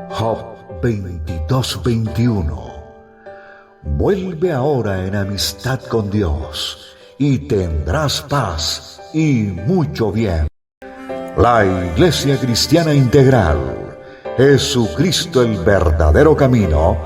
Job 22:21. Vuelve ahora en amistad con Dios y tendrás paz y mucho bien. La Iglesia Cristiana Integral, Jesucristo el verdadero camino,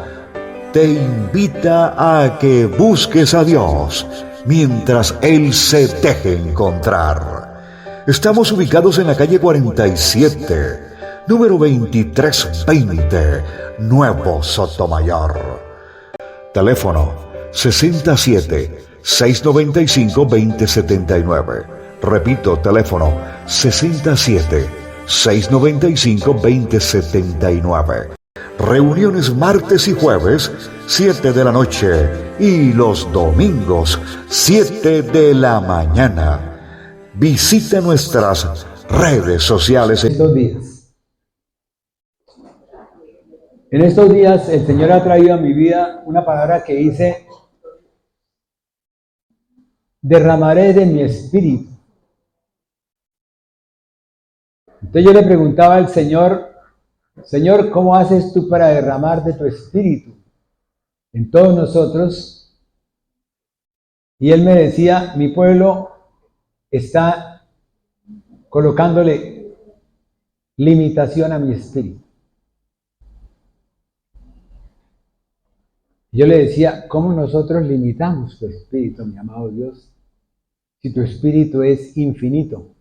te invita a que busques a Dios mientras Él se deje encontrar. Estamos ubicados en la calle 47, número 2320, Nuevo Sotomayor. Teléfono 67-695-2079. Repito, teléfono 67-695-2079. Reuniones martes y jueves, 7 de la noche, y los domingos, 7 de la mañana. Visita nuestras redes sociales. En estos días el Señor ha traído a mi vida una palabra que dice: derramaré de mi espíritu. Entonces yo le preguntaba al Señor: Señor, ¿cómo haces tú para derramar de tu espíritu en todos nosotros? Y Él me decía: mi pueblo está colocándole limitación a mi espíritu. Yo le decía: ¿cómo nosotros limitamos tu espíritu, mi amado Dios, si tu espíritu es infinito?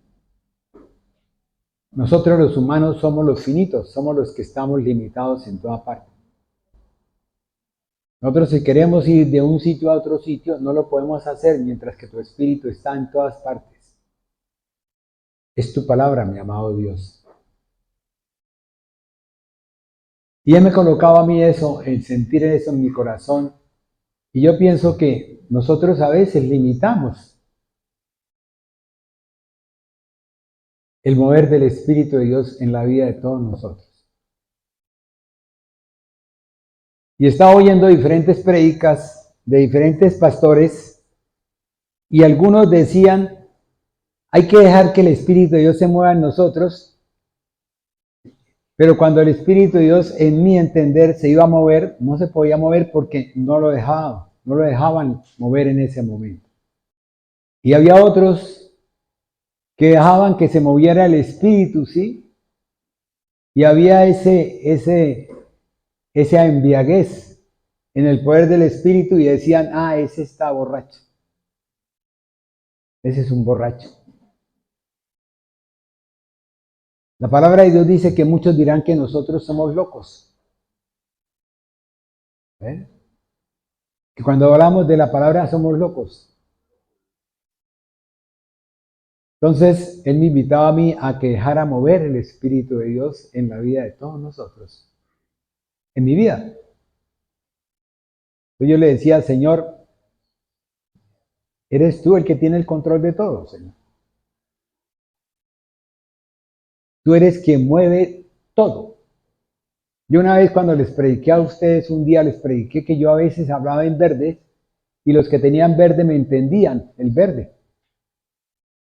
Nosotros los humanos somos los finitos, somos los que estamos limitados en toda parte. Nosotros, si queremos ir de un sitio a otro sitio, no lo podemos hacer mientras que tu espíritu está en todas partes. Es tu palabra, mi amado Dios. Y Él me colocaba a mí eso, el sentir eso en mi corazón. Y yo pienso que nosotros a veces limitamos el mover del Espíritu de Dios en la vida de todos nosotros. Y estaba oyendo diferentes prédicas de diferentes pastores, y algunos decían: hay que dejar que el Espíritu de Dios se mueva en nosotros. Pero cuando el Espíritu de Dios, en mi entender, se iba a mover, no se podía mover porque no lo dejaban mover en ese momento. Y había otros que dejaban que se moviera el Espíritu, ¿sí? Y había esa embriaguez en el poder del Espíritu, y decían: ah, ese está borracho. Ese es un borracho. La palabra de Dios dice que muchos dirán que nosotros somos locos. ¿Eh? Que cuando hablamos de la palabra somos locos. Entonces, Él me invitaba a mí a que dejara mover el Espíritu de Dios en la vida de todos nosotros. En mi vida. Entonces yo le decía: Señor, eres tú el que tiene el control de todo, Señor. Tú eres quien mueve todo. Yo una vez, cuando les prediqué a ustedes, un día les prediqué que yo a veces hablaba en verde, y los que tenían verde me entendían el verde.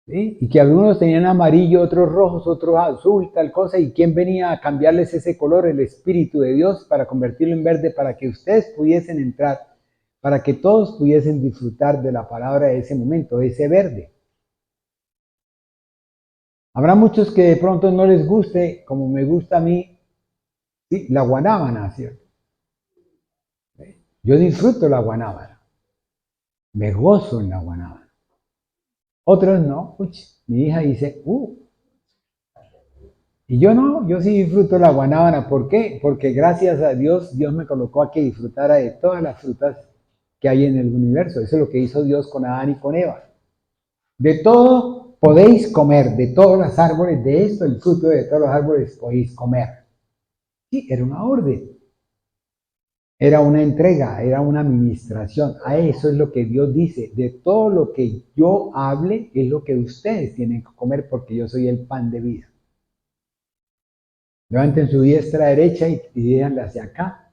¿Sí? Y que algunos tenían amarillo, otros rojos, otros azul, tal cosa, y ¿quién venía a cambiarles ese color? El Espíritu de Dios, para convertirlo en verde, para que ustedes pudiesen entrar, para que todos pudiesen disfrutar de la palabra de ese momento, de ese verde. Habrá muchos que de pronto no les guste, como me gusta a mí, ¿sí?, la guanábana, ¿cierto? Yo disfruto la guanábana, me gozo en la guanábana. Otros no. Mi hija dice: y yo no, yo sí disfruto la guanábana. ¿Por qué? Porque gracias a Dios, Dios me colocó a que disfrutara de todas las frutas que hay en el universo. Eso es lo que hizo Dios con Adán y con Eva. De todo podéis comer, de todos los árboles, de esto, el fruto de todos los árboles podéis comer. Sí, era una orden. Era una entrega, era una administración. A eso es lo que Dios dice: de todo lo que yo hable es lo que ustedes tienen que comer, porque yo soy el pan de vida. Levanten su diestra derecha y díganle hacia acá.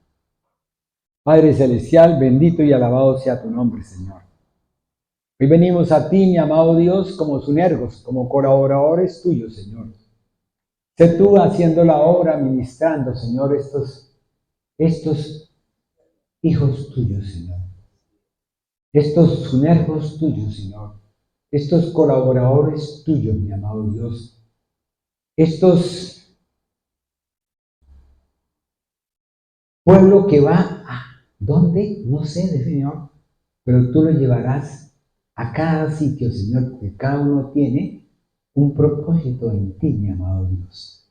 Padre Celestial, bendito y alabado sea tu nombre, Señor. Hoy venimos a ti, mi amado Dios, como sunergos, como colaboradores tuyos, Señor. Sé tú haciendo la obra, ministrando, Señor, estos hijos tuyos, Señor. Estos sunergos tuyos, Señor. Estos colaboradores tuyos, mi amado Dios. Estos pueblo que va a ¿dónde? No sé, Señor, pero tú lo llevarás a cada sitio, Señor, porque cada uno tiene un propósito en ti, mi amado Dios.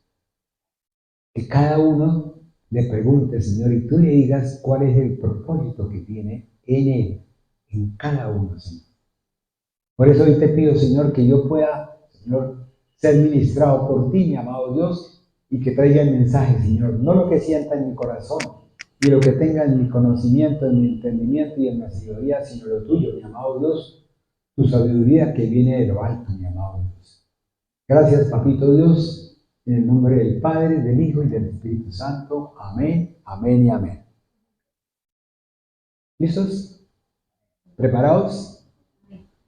Que cada uno le pregunte, Señor, y tú le digas cuál es el propósito que tiene en él, en cada uno, Señor. Por eso hoy te pido, Señor, que yo pueda, Señor, ser ministrado por ti, mi amado Dios, y que traiga el mensaje, Señor, no lo que sienta en mi corazón, y lo que tenga en mi conocimiento, en mi entendimiento y en mi sabiduría, sino lo tuyo, mi amado Dios, tu sabiduría que viene de lo alto, mi amado Dios. Gracias, papito Dios, en el nombre del Padre, del Hijo y del Espíritu Santo. Amén, amén y amén. ¿Listos? ¿Preparados?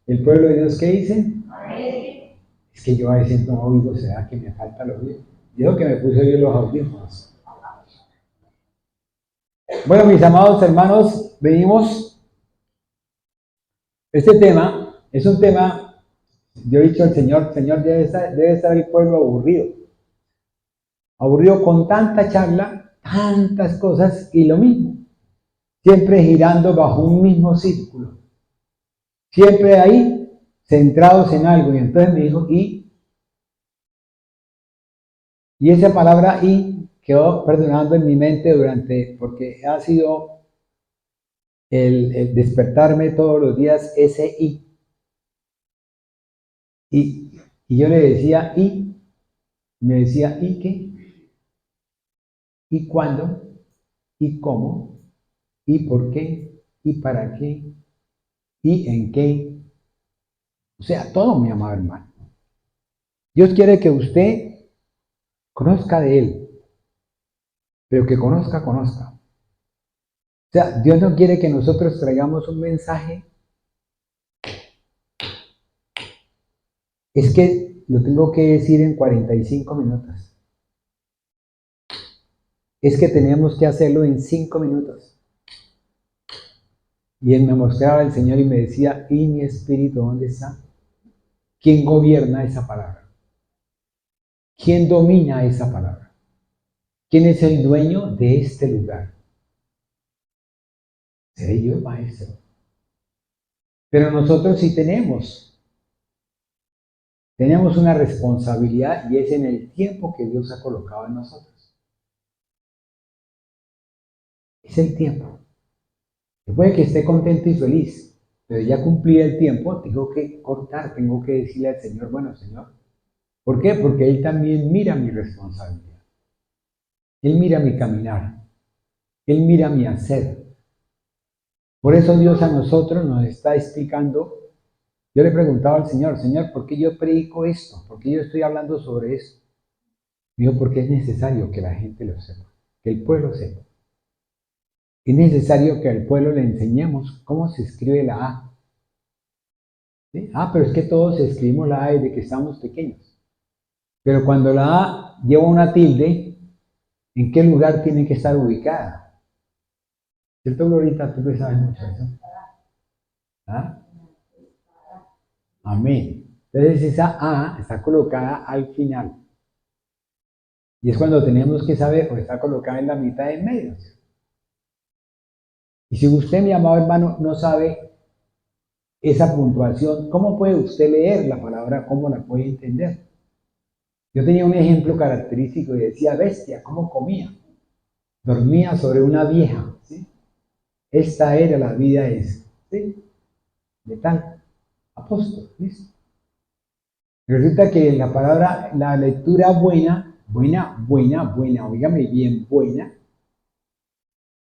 ¿El pueblo de Dios qué dice? Amén. Es que yo a veces no oigo, ¿será que me falta el oído? Digo que me puse hoy los audífonos. Bueno, mis amados hermanos, venimos. Este tema es un tema, yo he dicho al Señor, debe estar el pueblo aburrido con tanta charla, tantas cosas y lo mismo, siempre girando bajo un mismo círculo, siempre ahí centrados en algo. Y entonces me dijo, y esa palabra y quedó perdonando en mi mente porque ha sido el despertarme todos los días ese y. Y yo le decía, me decía, ¿y qué? ¿Y cuándo? ¿Y cómo? ¿Y por qué? ¿Y para qué? ¿Y en qué? O sea, todo, mi amado hermano. Dios quiere que usted conozca de Él, pero que conozca. O sea, Dios no quiere que nosotros traigamos un mensaje. Es que lo tengo que decir en 45 minutos. Es que teníamos que hacerlo en 5 minutos. Y Él me mostraba el Señor y me decía, ¿y mi espíritu dónde está? ¿Quién gobierna esa palabra? ¿Quién domina esa palabra? ¿Quién es el dueño de este lugar? Seré yo, maestro. Pero nosotros sí tenemos una responsabilidad, y es en el tiempo que Dios ha colocado en nosotros. Es el tiempo. Puede que esté contento y feliz, pero ya cumplí el tiempo, tengo que cortar, tengo que decirle al Señor, bueno, Señor, ¿por qué? Porque Él también mira mi responsabilidad. Él mira mi caminar. Él mira mi hacer. Por eso Dios a nosotros nos está explicando. Yo le preguntaba al Señor, Señor, ¿por qué yo predico esto? ¿Por qué yo estoy hablando sobre esto? Dijo, porque es necesario que la gente lo sepa, que el pueblo sepa. Es necesario que al pueblo le enseñemos cómo se escribe la A. ¿Sí? Pero es que todos escribimos la A desde que estamos pequeños. Pero cuando la A lleva una tilde, ¿en qué lugar tiene que estar ubicada? ¿Cierto, Glorita? Tú que sabes mucho de eso. ¿Ah? Amén. Entonces esa A está colocada al final. Y es cuando tenemos que saber, o está colocada en la mitad de medio. Y si usted, mi amado hermano, no sabe esa puntuación, ¿cómo puede usted leer la palabra? ¿Cómo la puede entender? Yo tenía un ejemplo característico y decía, bestia, ¿cómo comía? Dormía sobre una vieja. ¿Sí? Esta era la vida ¿sí? De tal apóstol. ¿Listo? Resulta que la palabra, la lectura buena, oígame bien, buena,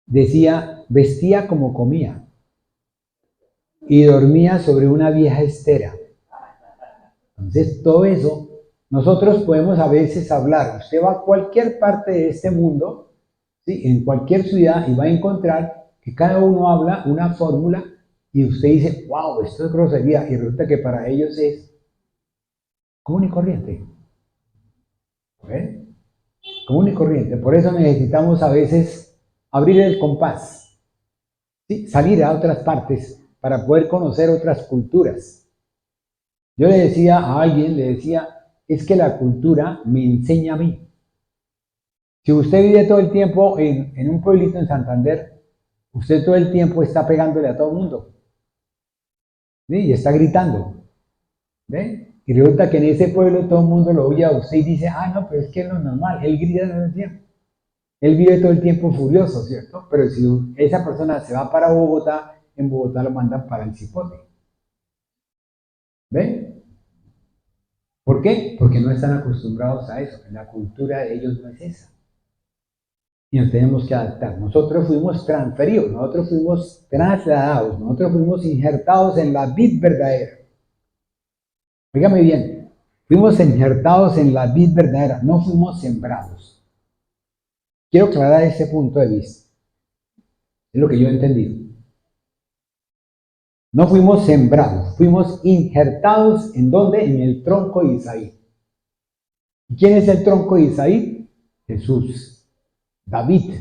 decía, vestía como comía y dormía sobre una vieja estera. Entonces, todo eso nosotros podemos a veces hablar. Usted va a cualquier parte de este mundo, ¿sí? En cualquier ciudad, y va a encontrar que cada uno habla una fórmula y usted dice, wow, esto es grosería, y resulta que para ellos es común y corriente. ¿Ven? Común y corriente. Por eso necesitamos a veces abrir el compás, ¿sí? Salir a otras partes para poder conocer otras culturas. Yo le decía a alguien, le decía, es que la cultura me enseña a mí. Si usted vive todo el tiempo en un pueblito en Santander, usted todo el tiempo está pegándole a todo el mundo, ¿sí? Y está gritando. ¿Ven? Y resulta que en ese pueblo todo el mundo lo oye a usted y dice, ah, no, pero es que es lo normal, él grita todo el tiempo. Él vive todo el tiempo furioso, ¿cierto? Pero si esa persona se va para Bogotá, en Bogotá lo mandan para el cipote. ¿Ven? ¿Por qué? Porque no están acostumbrados a eso. La cultura de ellos no es esa. Y nos tenemos que adaptar. Nosotros fuimos transferidos, nosotros fuimos trasladados, nosotros fuimos injertados en la vid verdadera. Fíjame bien, fuimos injertados en la vid verdadera, no fuimos sembrados. Quiero aclarar ese punto de vista. Es lo que yo he entendido. No fuimos sembrados, fuimos injertados ¿en dónde? En el tronco de Isaí. ¿Y quién es el tronco de Isaí? Jesús, David.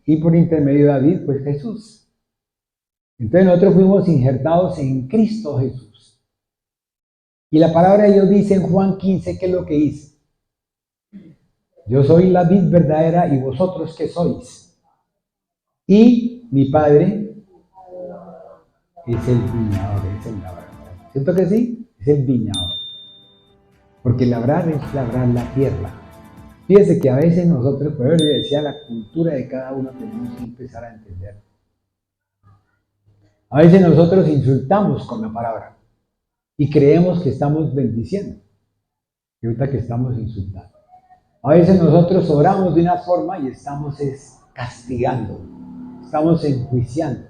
Y por intermedio de David, pues Jesús. Entonces nosotros fuimos injertados en Cristo Jesús. Y la palabra de Dios dice en Juan 15, ¿qué es lo que dice? Yo soy la vid verdadera y vosotros ¿qué sois? Y mi Padre es el viñador, es el labrador. ¿Cierto que sí? Es el viñador. Porque labrar es labrar la tierra. Fíjese que a veces nosotros, por eso le decía, la cultura de cada uno tenemos que empezar a entender. A veces nosotros insultamos con la palabra y creemos que estamos bendiciendo. Y ahorita que estamos insultando. A veces nosotros oramos de una forma y estamos castigando, estamos enjuiciando.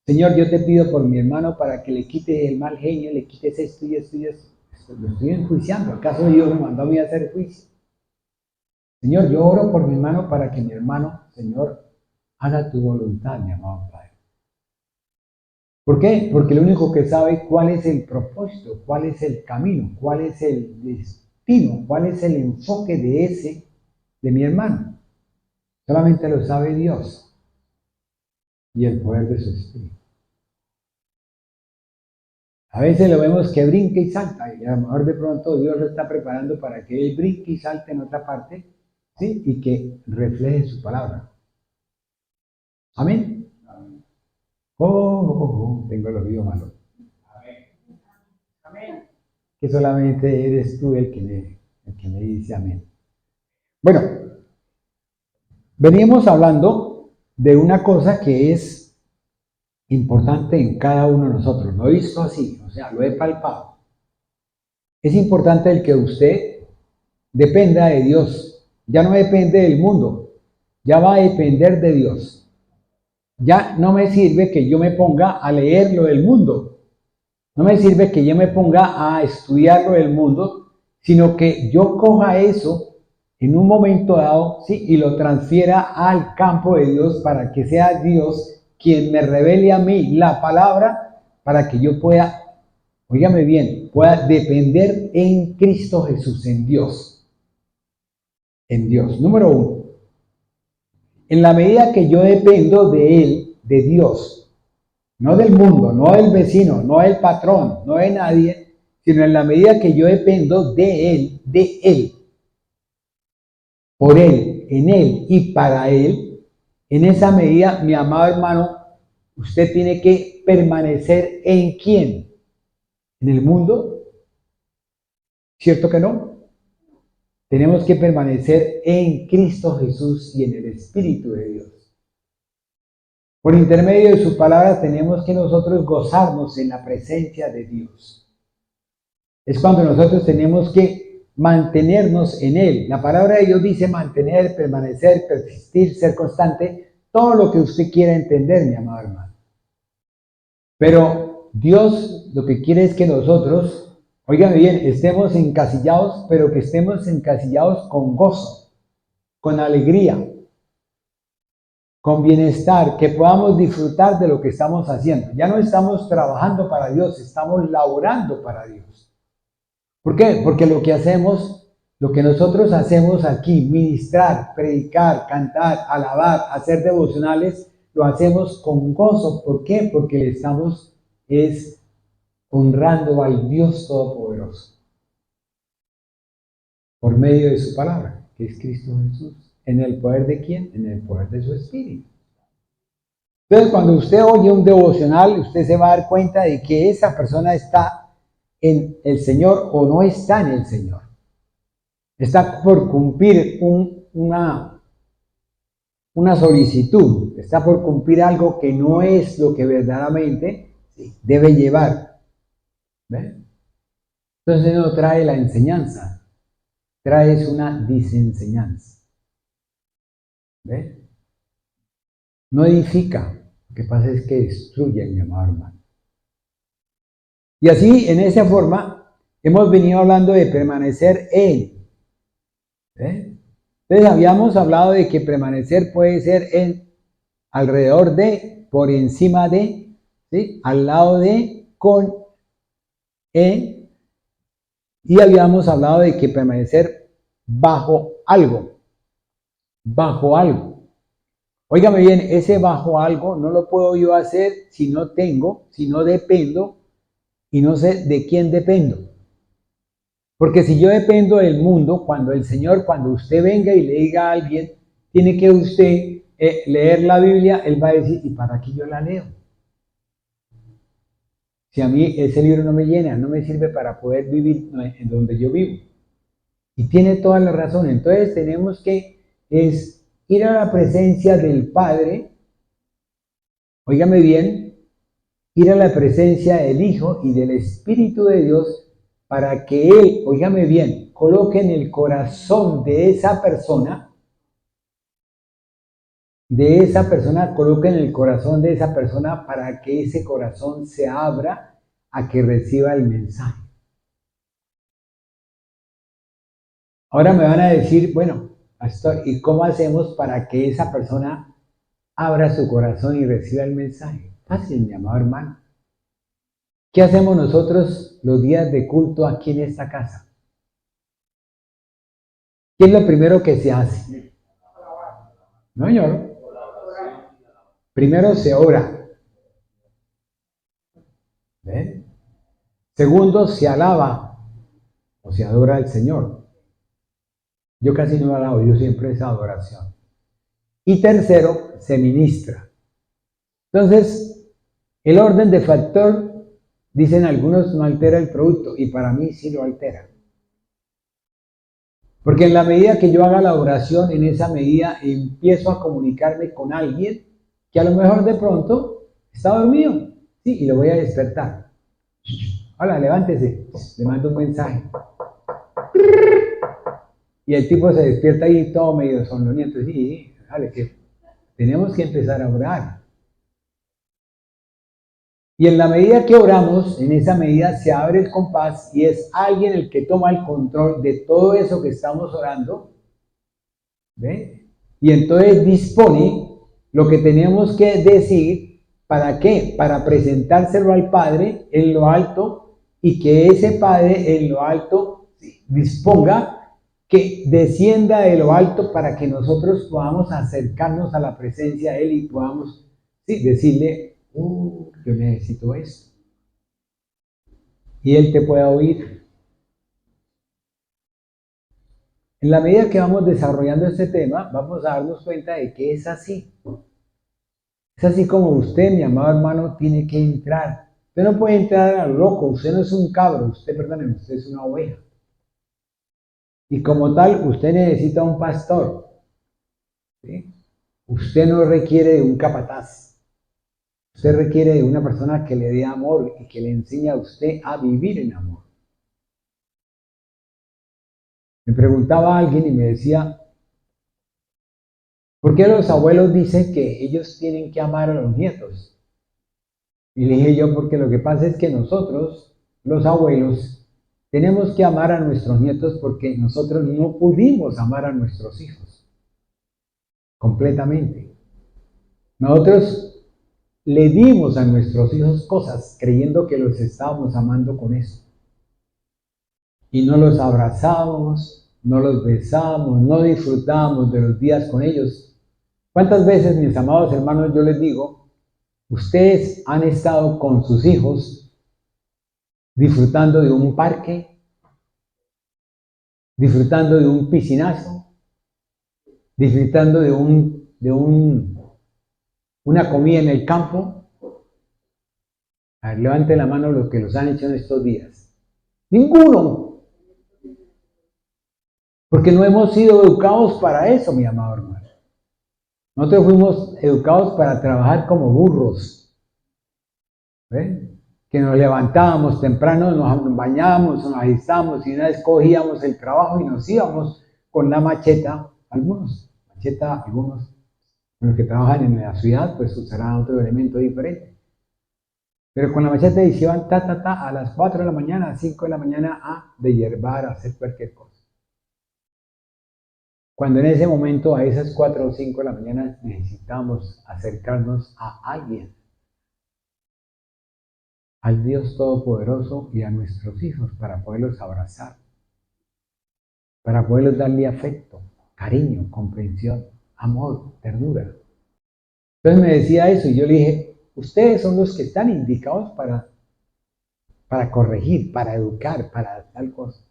Señor, yo te pido por mi hermano para que le quites el mal genio, le quites esto y esto y esto. Lo estoy enjuiciando. ¿Acaso Dios me mandó a mí a hacer juicio? Señor, yo oro por mi hermano para que mi hermano, Señor, haga tu voluntad, mi amado Padre. ¿Por qué? Porque el único que sabe cuál es el propósito, cuál es el camino, cuál es el destino, cuál es el enfoque de mi hermano. Solamente lo sabe Dios y el poder de su Espíritu. A veces lo vemos que brinca y salta, y a lo mejor de pronto Dios lo está preparando para que él brinque y salte en otra parte, ¿sí? Y que refleje su palabra. Amén. Tengo el oído malo. Amén. Que solamente eres tú el que me dice amén. Bueno, veníamos hablando de una cosa que es importante en cada uno de nosotros. Lo he visto así, o sea, lo he palpado. Es importante el que usted dependa de Dios. Ya no depende del mundo, ya va a depender de Dios. Ya no me sirve que yo me ponga a leer lo del mundo. No me sirve que yo me ponga a estudiar lo del mundo, sino que yo coja eso en un momento dado, ¿sí? Y lo transfiera al campo de Dios para que sea Dios quien me revele a mí la palabra para que yo pueda, óigame bien, pueda depender en Cristo Jesús, en Dios. En Dios. Número uno. En la medida que yo dependo de Él, de Dios, no del mundo, no del vecino, no del patrón, no de nadie, sino en la medida que yo dependo de Él, por Él, en Él y para Él, en esa medida, mi amado hermano, usted tiene que permanecer en ¿quién? ¿En el mundo? ¿Cierto que no? Tenemos que permanecer en Cristo Jesús y en el Espíritu de Dios. Por intermedio de su palabra tenemos que nosotros gozarnos en la presencia de Dios. Es cuando nosotros tenemos que mantenernos en Él. La palabra de Dios dice mantener, permanecer, persistir, ser constante, todo lo que usted quiera entender, mi amado hermano. Pero Dios lo que quiere es que nosotros, Oigan bien, estemos encasillados, pero que estemos encasillados con gozo, con alegría, con bienestar, que podamos disfrutar de lo que estamos haciendo. Ya no estamos trabajando para Dios, estamos laborando para Dios. ¿Por qué? Porque lo que hacemos, lo que nosotros hacemos aquí, ministrar, predicar, cantar, alabar, hacer devocionales, lo hacemos con gozo. ¿Por qué? Porque le estamos honrando al Dios Todopoderoso por medio de su palabra, que es Cristo Jesús. ¿En el poder de quién? En el poder de su Espíritu. Entonces, cuando usted oye un devocional, usted se va a dar cuenta de que esa persona está en el Señor o no está en el Señor. Está por cumplir una solicitud, está por cumplir algo que no es lo que verdaderamente debe llevar. ¿Ven? Entonces no trae la enseñanza, trae una disenseñanza. ¿Ven? No edifica, lo que pasa es que destruye, mi amado hermano. Y así, en esa forma, hemos venido hablando de permanecer en. Entonces habíamos hablado de que permanecer puede ser en, alrededor de, por encima de, ¿sí? Al lado de, con, en. Y habíamos hablado de que permanecer bajo algo. Bajo algo. Óigame bien, ese bajo algo no lo puedo yo hacer si no tengo, si no dependo y no sé de quién dependo. Porque si yo dependo del mundo, cuando usted venga y le diga a alguien, tiene que usted leer la Biblia, él va a decir, ¿y para qué yo la leo? Si a mí ese libro no me llena, no me sirve para poder vivir en donde yo vivo. Y tiene toda la razón. Entonces tenemos que ir a la presencia del Padre, óigame bien, ir a la presencia del Hijo y del Espíritu de Dios para que Él, óigame bien, coloque en el corazón de esa persona, coloque en el corazón de esa persona para que ese corazón se abra a que reciba el mensaje. Ahora me van a decir, bueno, pastor, ¿y cómo hacemos para que esa persona abra su corazón y reciba el mensaje? Fácil, mi amado hermano. ¿Qué hacemos nosotros los días de culto aquí en esta casa? ¿Qué es lo primero que se hace? No, señor. Primero se ora. ¿Ven? Segundo, se alaba o se adora al Señor. Yo casi no alabo, yo siempre es adoración. Y tercero, se ministra. Entonces, el orden de factor, dicen algunos, no altera el producto, y para mí sí lo altera. Porque en la medida que yo haga la oración, en esa medida empiezo a comunicarme con alguien que a lo mejor de pronto está dormido, sí, y lo voy a despertar. Hola, levántese, le mando un mensaje. Y el tipo se despierta ahí todo medio somnoliento. Sí, dale, que tenemos que empezar a orar. Y en la medida que oramos, en esa medida se abre el compás y es alguien el que toma el control de todo eso que estamos orando. ¿Ve? Y entonces dispone lo que tenemos que decir. ¿Para qué? Para presentárselo al Padre en lo alto y que ese Padre en lo alto disponga que descienda de lo alto para que nosotros podamos acercarnos a la presencia de Él y podamos decirle, yo necesito esto. Y Él te pueda oír. En la medida que vamos desarrollando este tema, vamos a darnos cuenta de que es así. Es así como usted, mi amado hermano, tiene que entrar. Usted no puede entrar a lo loco, usted no es un cabro, usted es una oveja. Y como tal, usted necesita un pastor. ¿Sí? Usted no requiere de un capataz. Usted requiere de una persona que le dé amor y que le enseñe a usted a vivir en amor. Me preguntaba alguien y me decía, ¿por qué los abuelos dicen que ellos tienen que amar a los nietos? Y le dije yo, porque lo que pasa es que nosotros, los abuelos, tenemos que amar a nuestros nietos porque nosotros no pudimos amar a nuestros hijos completamente. Nosotros le dimos a nuestros hijos cosas creyendo que los estábamos amando con eso. Y no los abrazamos, no los besamos, no disfrutamos de los días con ellos. ¿Cuántas veces, mis amados hermanos, yo les digo, ustedes han estado con sus hijos disfrutando de un parque, disfrutando de un piscinazo, disfrutando de una comida en el campo? A ver, levanten la mano los que los han hecho en estos días. Ninguno. Porque no hemos sido educados para eso, mi amado hermano. Nosotros fuimos educados para trabajar como burros. ¿Ven? Que nos levantábamos temprano, nos bañábamos, nos alistábamos y una vez cogíamos el trabajo y nos íbamos con la macheta, algunos, los que trabajan en la ciudad, pues usarán otro elemento diferente. Pero con la macheta y se iban a las 4 de la mañana, a 5 de la mañana a deshiervar, a hacer cualquier cosa. Cuando en ese momento, a esas 4 o 5 de la mañana, necesitamos acercarnos a alguien, al Dios Todopoderoso y a nuestros hijos para poderlos abrazar, para poderlos darle afecto, cariño, comprensión, amor, ternura. Entonces me decía eso y yo le dije, ustedes son los que están indicados para corregir, para educar, para tal cosa.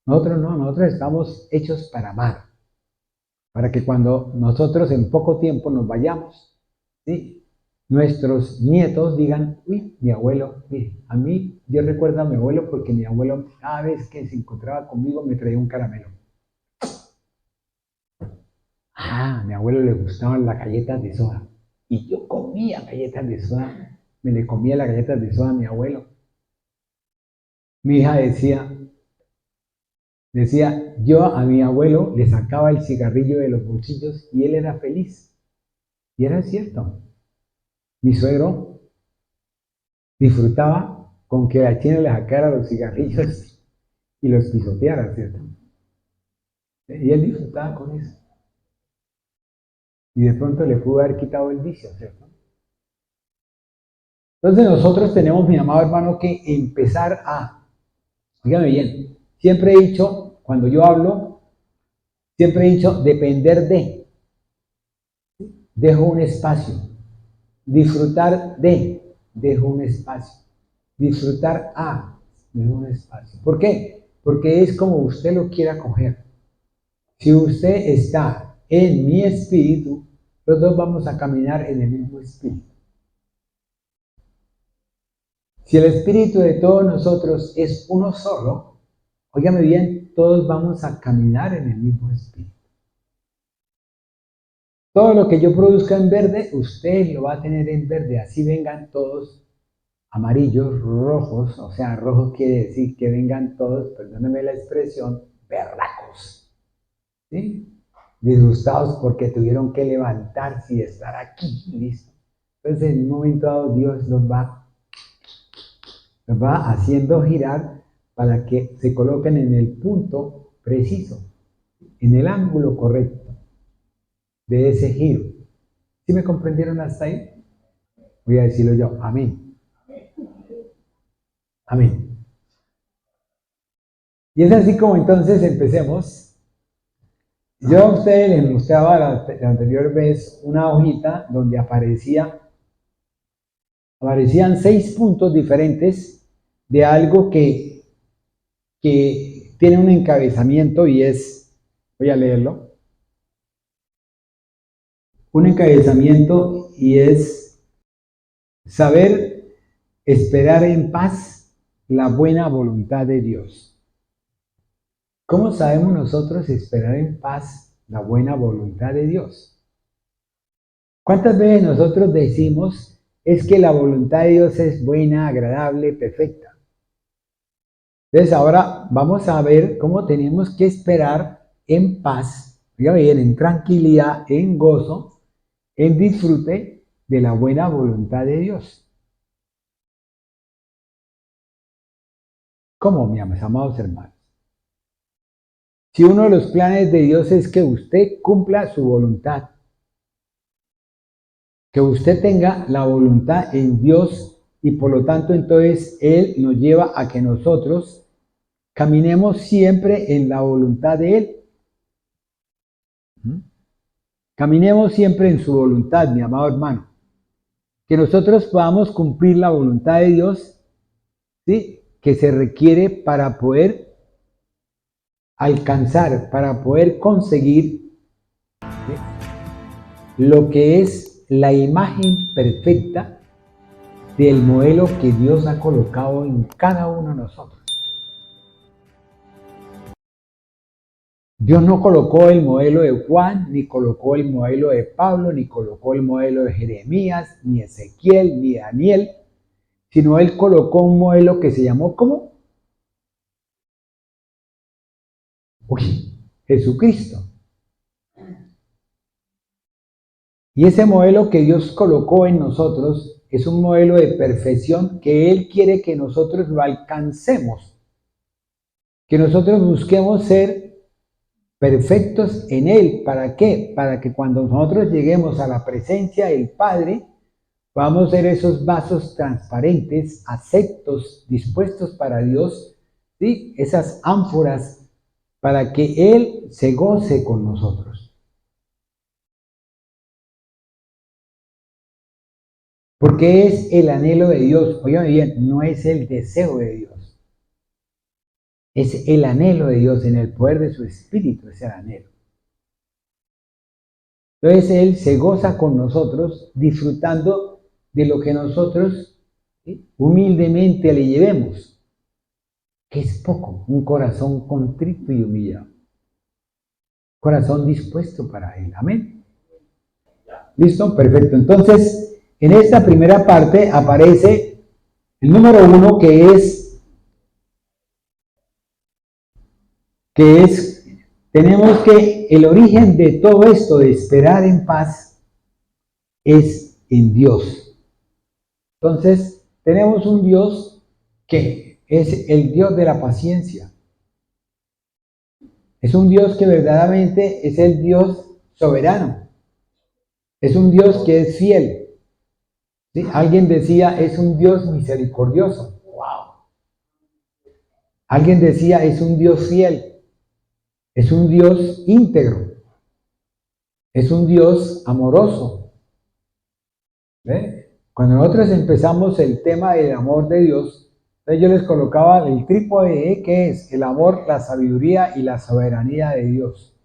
Nosotros no, nosotros estamos hechos para amar. Para que cuando nosotros en poco tiempo nos vayamos, ¿sí?, nuestros nietos digan, uy, mi abuelo, mire, a mí, yo recuerdo a mi abuelo porque mi abuelo cada vez que se encontraba conmigo me traía un caramelo. A mi abuelo le gustaban las galletas de soda y yo comía galletas de soda, me le comía las galletas de soda a mi abuelo. Mi hija decía, yo a mi abuelo le sacaba el cigarrillo de los bolsillos y él era feliz. Y era cierto. Mi suegro disfrutaba con que la china le sacara los cigarrillos y los pisoteara, ¿cierto? Y él disfrutaba con eso. Y de pronto le pudo haber quitado el vicio, ¿cierto? Entonces nosotros tenemos, mi amado hermano, que empezar dígame bien, siempre he dicho, cuando yo hablo, siempre he dicho depender de, dejo un espacio, disfrutar de, dejo un espacio, disfrutar dejo un espacio. ¿Por qué? Porque es como usted lo quiera coger. Si usted está en mi espíritu, los dos vamos a caminar en el mismo espíritu. Si el espíritu de todos nosotros es uno solo, óigame bien, todos vamos a caminar en el mismo espíritu. Todo lo que yo produzca en verde, usted lo va a tener en verde, así vengan todos amarillos, rojos, o sea, rojo quiere decir que vengan todos, perdónenme la expresión, berracos, ¿sí? Disgustados porque tuvieron que levantarse y estar aquí, listo. Entonces, en un momento dado, Dios los va haciendo girar para que se coloquen en el punto preciso, en el ángulo correcto de ese giro. ¿Sí me comprendieron hasta ahí? Voy a decirlo yo, amén. Amén. Y es así como entonces empecemos. Yo a ustedes les mostraba la anterior vez una hojita donde aparecían 6 puntos diferentes de algo que tiene un encabezamiento y es, voy a leerlo, un encabezamiento y es saber esperar en paz la buena voluntad de Dios. ¿Cómo sabemos nosotros esperar en paz la buena voluntad de Dios? ¿Cuántas veces nosotros decimos es que la voluntad de Dios es buena, agradable, perfecta? Entonces ahora vamos a ver cómo tenemos que esperar en paz, bien, en tranquilidad, en gozo, en disfrute de la buena voluntad de Dios. ¿Cómo, mis amados hermanos? Si uno de los planes de Dios es que usted cumpla su voluntad, que usted tenga la voluntad en Dios y por lo tanto entonces Él nos lleva a que nosotros caminemos siempre en la voluntad de Él. Caminemos siempre en su voluntad, mi amado hermano. Que nosotros podamos cumplir la voluntad de Dios, ¿sí?, que se requiere para poder alcanzar, para poder conseguir, ¿sí?, lo que es la imagen perfecta del modelo que Dios ha colocado en cada uno de nosotros. Dios no colocó el modelo de Juan, ni colocó el modelo de Pablo, ni colocó el modelo de Jeremías, ni Ezequiel, ni Daniel, sino Él colocó un modelo que se llamó, ¿cómo? Jesucristo. Y ese modelo que Dios colocó en nosotros es un modelo de perfección que Él quiere que nosotros lo alcancemos, que nosotros busquemos ser perfectos en Él. ¿Para qué? Para que cuando nosotros lleguemos a la presencia del Padre, podamos ser esos vasos transparentes, aceptos, dispuestos para Dios, ¿sí?, esas ánforas para que Él se goce con nosotros. Porque es el anhelo de Dios. Oigan bien, no es el deseo de Dios. Es el anhelo de Dios, en el poder de su Espíritu, es el anhelo. Entonces Él se goza con nosotros, disfrutando de lo que nosotros, ¿sí?, humildemente le llevemos, que es poco, un corazón contrito y humillado. Corazón dispuesto para Él. Amén. ¿Listo? Perfecto. Entonces, en esta primera parte aparece el número 1, que es, tenemos que el origen de todo esto, de esperar en paz, es en Dios. Entonces, tenemos un Dios que es el Dios de la paciencia. Es un Dios que verdaderamente es el Dios soberano. Es un Dios que es fiel. ¿Sí? Alguien decía, es un Dios misericordioso. ¡Wow! Alguien decía, es un Dios fiel. Es un Dios íntegro. Es un Dios amoroso. ¿Ve? Cuando nosotros empezamos el tema del amor de Dios, entonces yo les colocaba el trípode, que es el amor, la sabiduría y la soberanía de Dios.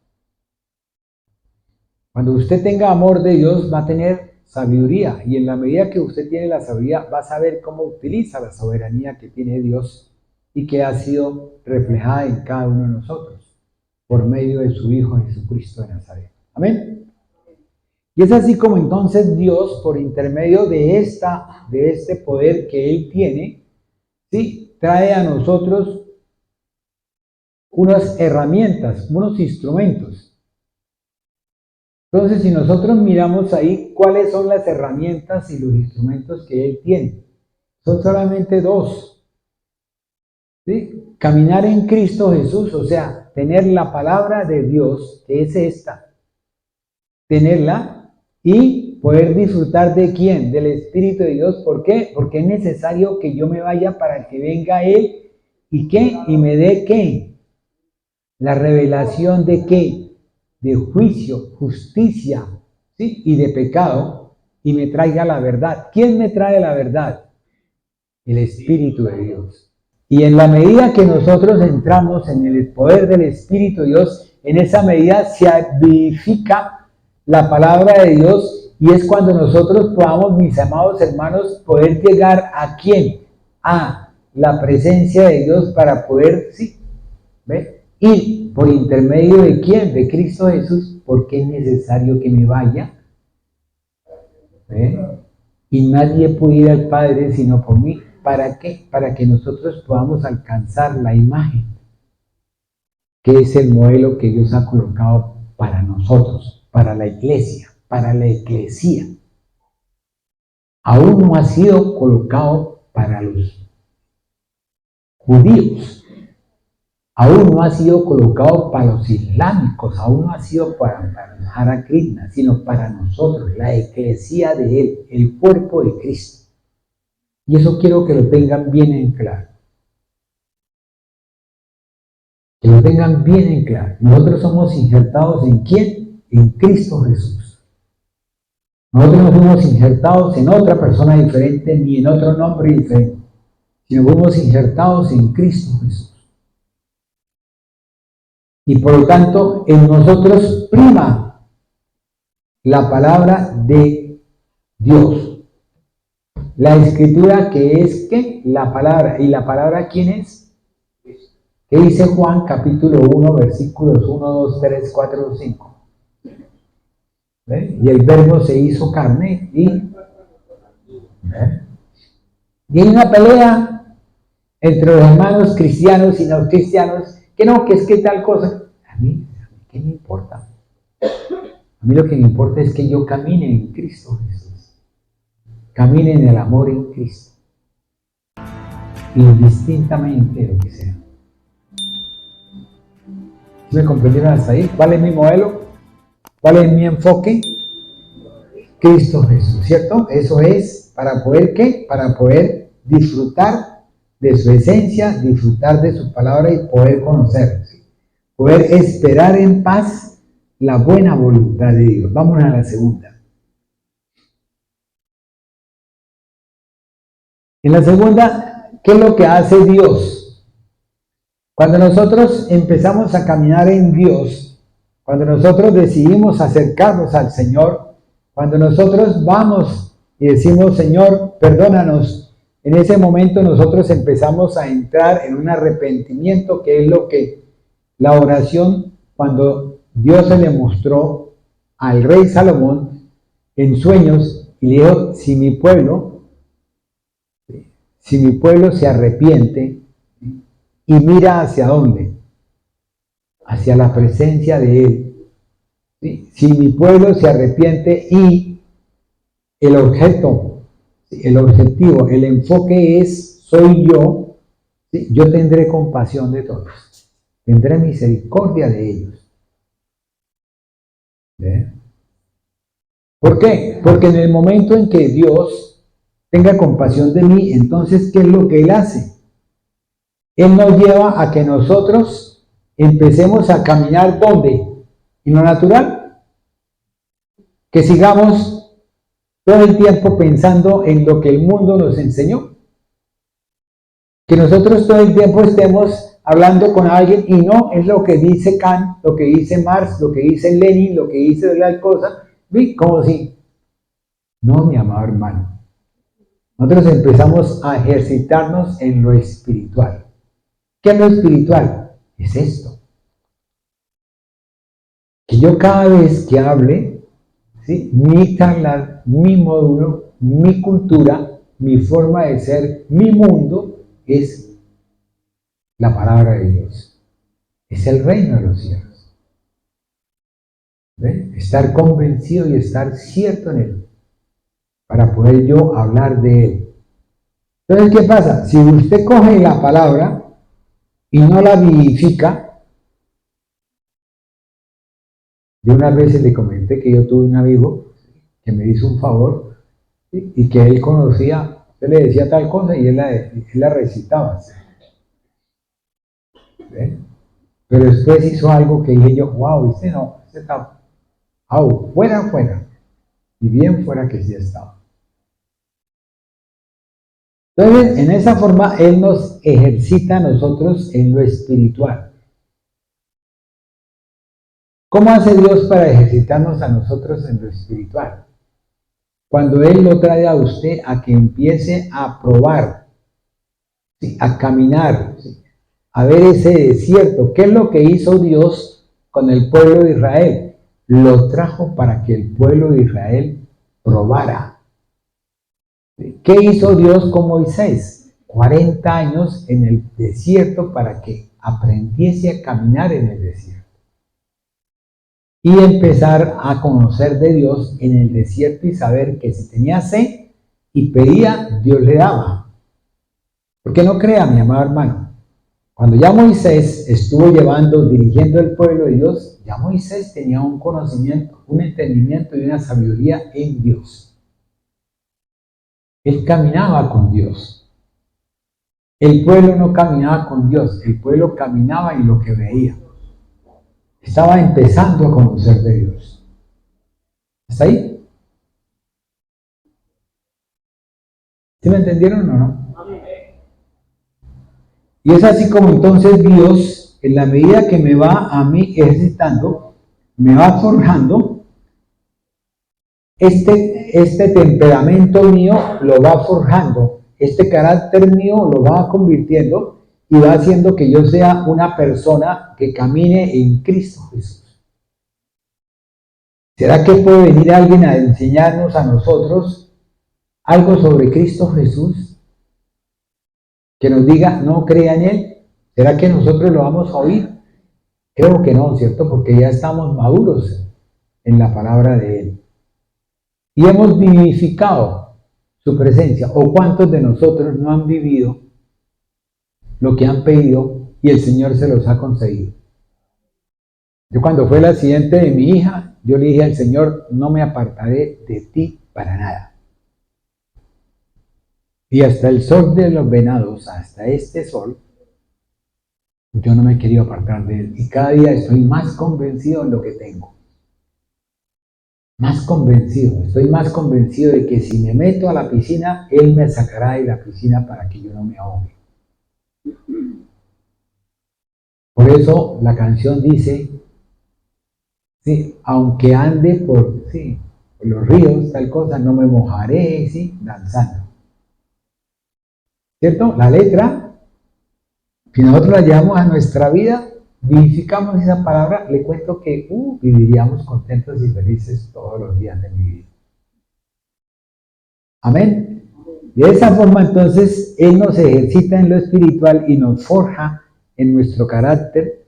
Cuando usted tenga amor de Dios, va a tener sabiduría, y en la medida que usted tiene la sabiduría, va a saber cómo utiliza la soberanía que tiene Dios y que ha sido reflejada en cada uno de nosotros por medio de su Hijo Jesucristo de Nazaret. Amén. Y es así como entonces Dios, por intermedio de este poder que Él tiene, ¿sí?, trae a nosotros unas herramientas, unos instrumentos. Entonces, si nosotros miramos ahí, ¿cuáles son las herramientas y los instrumentos que Él tiene? Son solamente dos. ¿Sí? Caminar en Cristo Jesús, o sea, tener la palabra de Dios, que es esta, tenerla y poder disfrutar de ¿quién? Del Espíritu de Dios. ¿Por qué? Porque es necesario que yo me vaya para que venga Él y ¿qué? Y me dé ¿qué? La revelación de ¿qué? De juicio, justicia, ¿sí?, y de pecado, y me traiga la verdad. ¿Quién me trae la verdad? El Espíritu de Dios. Y en la medida que nosotros entramos en el poder del Espíritu de Dios, en esa medida se vivifica la palabra de Dios, y es cuando nosotros podamos, mis amados hermanos, poder llegar ¿a quién? A la presencia de Dios para poder, ¿sí?, ¿ve?, y por intermedio de ¿quién? De Cristo Jesús, porque es necesario que me vaya. ¿Ve? Y nadie puede ir al Padre sino por mí. ¿Para qué? Para que nosotros podamos alcanzar la imagen, que es el modelo que Dios ha colocado para nosotros, para la iglesia, para la eclesía. Aún no ha sido colocado para los judíos, aún no ha sido colocado para los islámicos, aún no ha sido para los Hare Krishna, sino para nosotros, la eclesía de Él, el cuerpo de Cristo. Y eso quiero que lo tengan bien en claro. Que lo tengan bien en claro. Nosotros somos injertados ¿en quién? En Cristo Jesús. Nosotros no fuimos injertados en otra persona diferente ni en otro nombre diferente, sino fuimos injertados en Cristo Jesús. Y por lo tanto, en nosotros prima la palabra de Dios. La escritura que es ¿qué? La palabra. ¿Y la palabra quién es? ¿Qué dice Juan capítulo 1, versículos 1, 2, 3, 4, 5? ¿Ve? Y el verbo se hizo carne y hay una pelea entre los hermanos cristianos y no cristianos, que no, que es que tal cosa. A mí ¿qué me importa? A mí lo que me importa es que yo camine en Cristo Jesús. Camine en el amor en Cristo. Indistintamente de lo que sea. ¿Me comprendieron hasta ahí? ¿Cuál es mi modelo? ¿Cuál es mi enfoque? Cristo Jesús, ¿cierto? Eso es para poder ¿qué? Para poder disfrutar de su esencia, disfrutar de su palabra y poder conocer, poder esperar en paz la buena voluntad de Dios. Vamos a la segunda. En la segunda, ¿qué es lo que hace Dios? Cuando nosotros empezamos a caminar en Dios, cuando nosotros decidimos acercarnos al Señor, cuando nosotros vamos y decimos, Señor, perdónanos, en ese momento nosotros empezamos a entrar en un arrepentimiento, que es lo que la oración, cuando Dios se le mostró al rey Salomón en sueños y le dijo, si mi pueblo se arrepiente y mira hacia dónde, hacia la presencia de Él. ¿Sí? Si mi pueblo se arrepiente y el objetivo, el enfoque es, soy yo, ¿sí? Yo tendré compasión de todos, tendré misericordia de ellos. ¿Ve? ¿Por qué? Porque en el momento en que Dios tenga compasión de mí, entonces, ¿qué es lo que Él hace? Él nos lleva a que nosotros empecemos a caminar ¿dónde? En lo natural. Que sigamos todo el tiempo pensando en lo que el mundo nos enseñó. Que nosotros todo el tiempo estemos hablando con alguien y no es lo que dice Kant, lo que dice Marx, lo que dice Lenin, lo que dice tal cosa. ¿Sí? Como si, no, mi amado hermano. Nosotros empezamos a ejercitarnos en lo espiritual. ¿Qué es lo espiritual? Es esto. Que yo cada vez que hable, ¿sí? Mi taller, mi módulo, mi cultura, mi forma de ser, mi mundo, es la palabra de Dios. Es el reino de los cielos. ¿Ve? Estar convencido y estar cierto en él, para poder yo hablar de él. Entonces, ¿qué pasa? Si usted coge la palabra y no la vivifica, yo unas veces le comenté que yo tuve un amigo que me hizo un favor, ¿sí? Y que él conocía, él le decía tal cosa y él la recitaba. ¿Ven? Pero después hizo algo que dije yo, wow, este no, este está, fuera, y bien fuera que sí estaba. Entonces, en esa forma, Él nos ejercita a nosotros en lo espiritual. ¿Cómo hace Dios para ejercitarnos a nosotros en lo espiritual? Cuando Él lo trae a usted a que empiece a probar, ¿sí? A caminar, ¿sí? A ver ese desierto. ¿Qué es lo que hizo Dios con el pueblo de Israel? Lo trajo para que el pueblo de Israel probara. ¿Qué hizo Dios con Moisés? 40 años en el desierto para que aprendiese a caminar en el desierto. Y empezar a conocer de Dios en el desierto y saber que si tenía sed y pedía, Dios le daba. Porque no crea, mi amado hermano, Cuando ya Moisés estuvo dirigiendo el pueblo de Dios, ya Moisés tenía un conocimiento, un entendimiento y una sabiduría en Dios. Él caminaba con Dios. El pueblo no caminaba con Dios, el pueblo caminaba en lo que veía. Estaba empezando a conocer de Dios. ¿Está ahí? ¿Sí me entendieron o no? Y es así como entonces Dios, en la medida que me va a mí ejercitando, me va forjando, este temperamento mío lo va forjando, este carácter mío lo va convirtiendo y va haciendo que yo sea una persona que camine en Cristo Jesús. ¿Será que puede venir alguien a enseñarnos a nosotros algo sobre Cristo Jesús? Que nos diga, no crea en Él. ¿Será que nosotros lo vamos a oír? Creo que no, ¿cierto? Porque ya estamos maduros en la palabra de Él. Y hemos vivificado su presencia. ¿O cuántos de nosotros no han vivido lo que han pedido y el Señor se los ha concedido? Yo cuando fue el accidente de mi hija, yo le dije al Señor, no me apartaré de ti para nada. Y hasta el sol de los venados, hasta este sol, yo no me he querido apartar de Él. Y cada día estoy más convencido en lo que tengo. Más convencido. Estoy más convencido de que si me meto a la piscina, Él me sacará de la piscina para que yo no me ahogue. Por eso la canción dice, sí, aunque ande por los ríos, tal cosa, no me mojaré, sí, danzando. ¿Cierto? La letra, si nosotros la llevamos a nuestra vida, vivificamos esa palabra, le cuento que viviríamos contentos y felices todos los días de mi vida. Amén. De esa forma entonces Él nos ejercita en lo espiritual y nos forja en nuestro carácter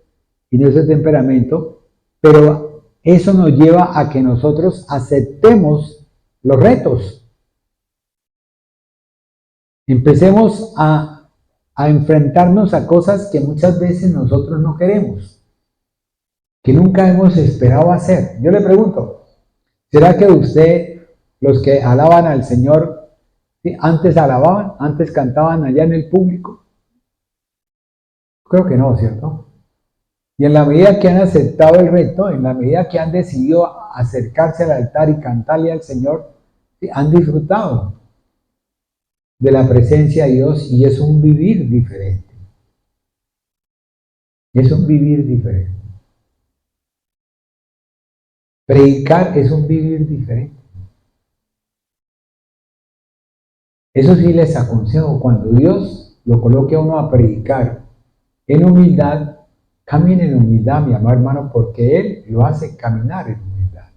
y nuestro temperamento, pero eso nos lleva a que nosotros aceptemos los retos. Empecemos a enfrentarnos a cosas que muchas veces nosotros no queremos, que nunca hemos esperado hacer. Yo le pregunto, ¿será que usted, los que alaban al Señor, ¿sí? Antes alababan, antes cantaban allá en el público? Creo que no, ¿cierto? Y en la medida que han aceptado el reto, en la medida que han decidido acercarse al altar y cantarle al Señor, ¿sí? Han disfrutado de la presencia de Dios y es un vivir diferente. Es un vivir diferente. Predicar es un vivir diferente. Eso sí les aconsejo, cuando Dios lo coloque a uno a predicar en humildad, camine en humildad, mi amado hermano, porque Él lo hace caminar en humildad.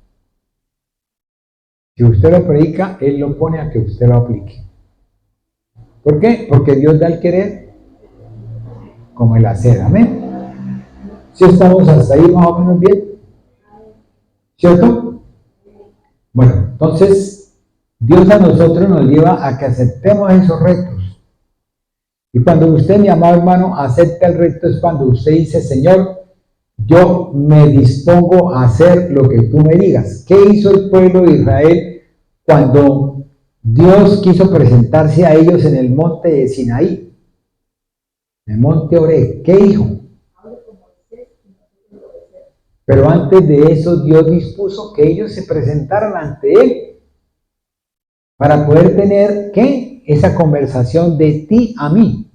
Si usted lo predica, Él lo pone a que usted lo aplique. ¿Por qué? Porque Dios da el querer como el hacer. Amén. ¿Sí estamos hasta ahí más o menos bien? ¿Cierto? Bueno, entonces Dios a nosotros nos lleva a que aceptemos esos retos. Y cuando usted, mi amado hermano, acepta el reto es cuando usted dice, Señor, yo me dispongo a hacer lo que tú me digas. ¿Qué hizo el pueblo de Israel cuando Dios quiso presentarse a ellos en el monte de Sinaí? En el monte Oreb. ¿Qué dijo? Pero antes de eso, Dios dispuso que ellos se presentaran ante Él para poder tener, ¿qué? Esa conversación de ti a mí.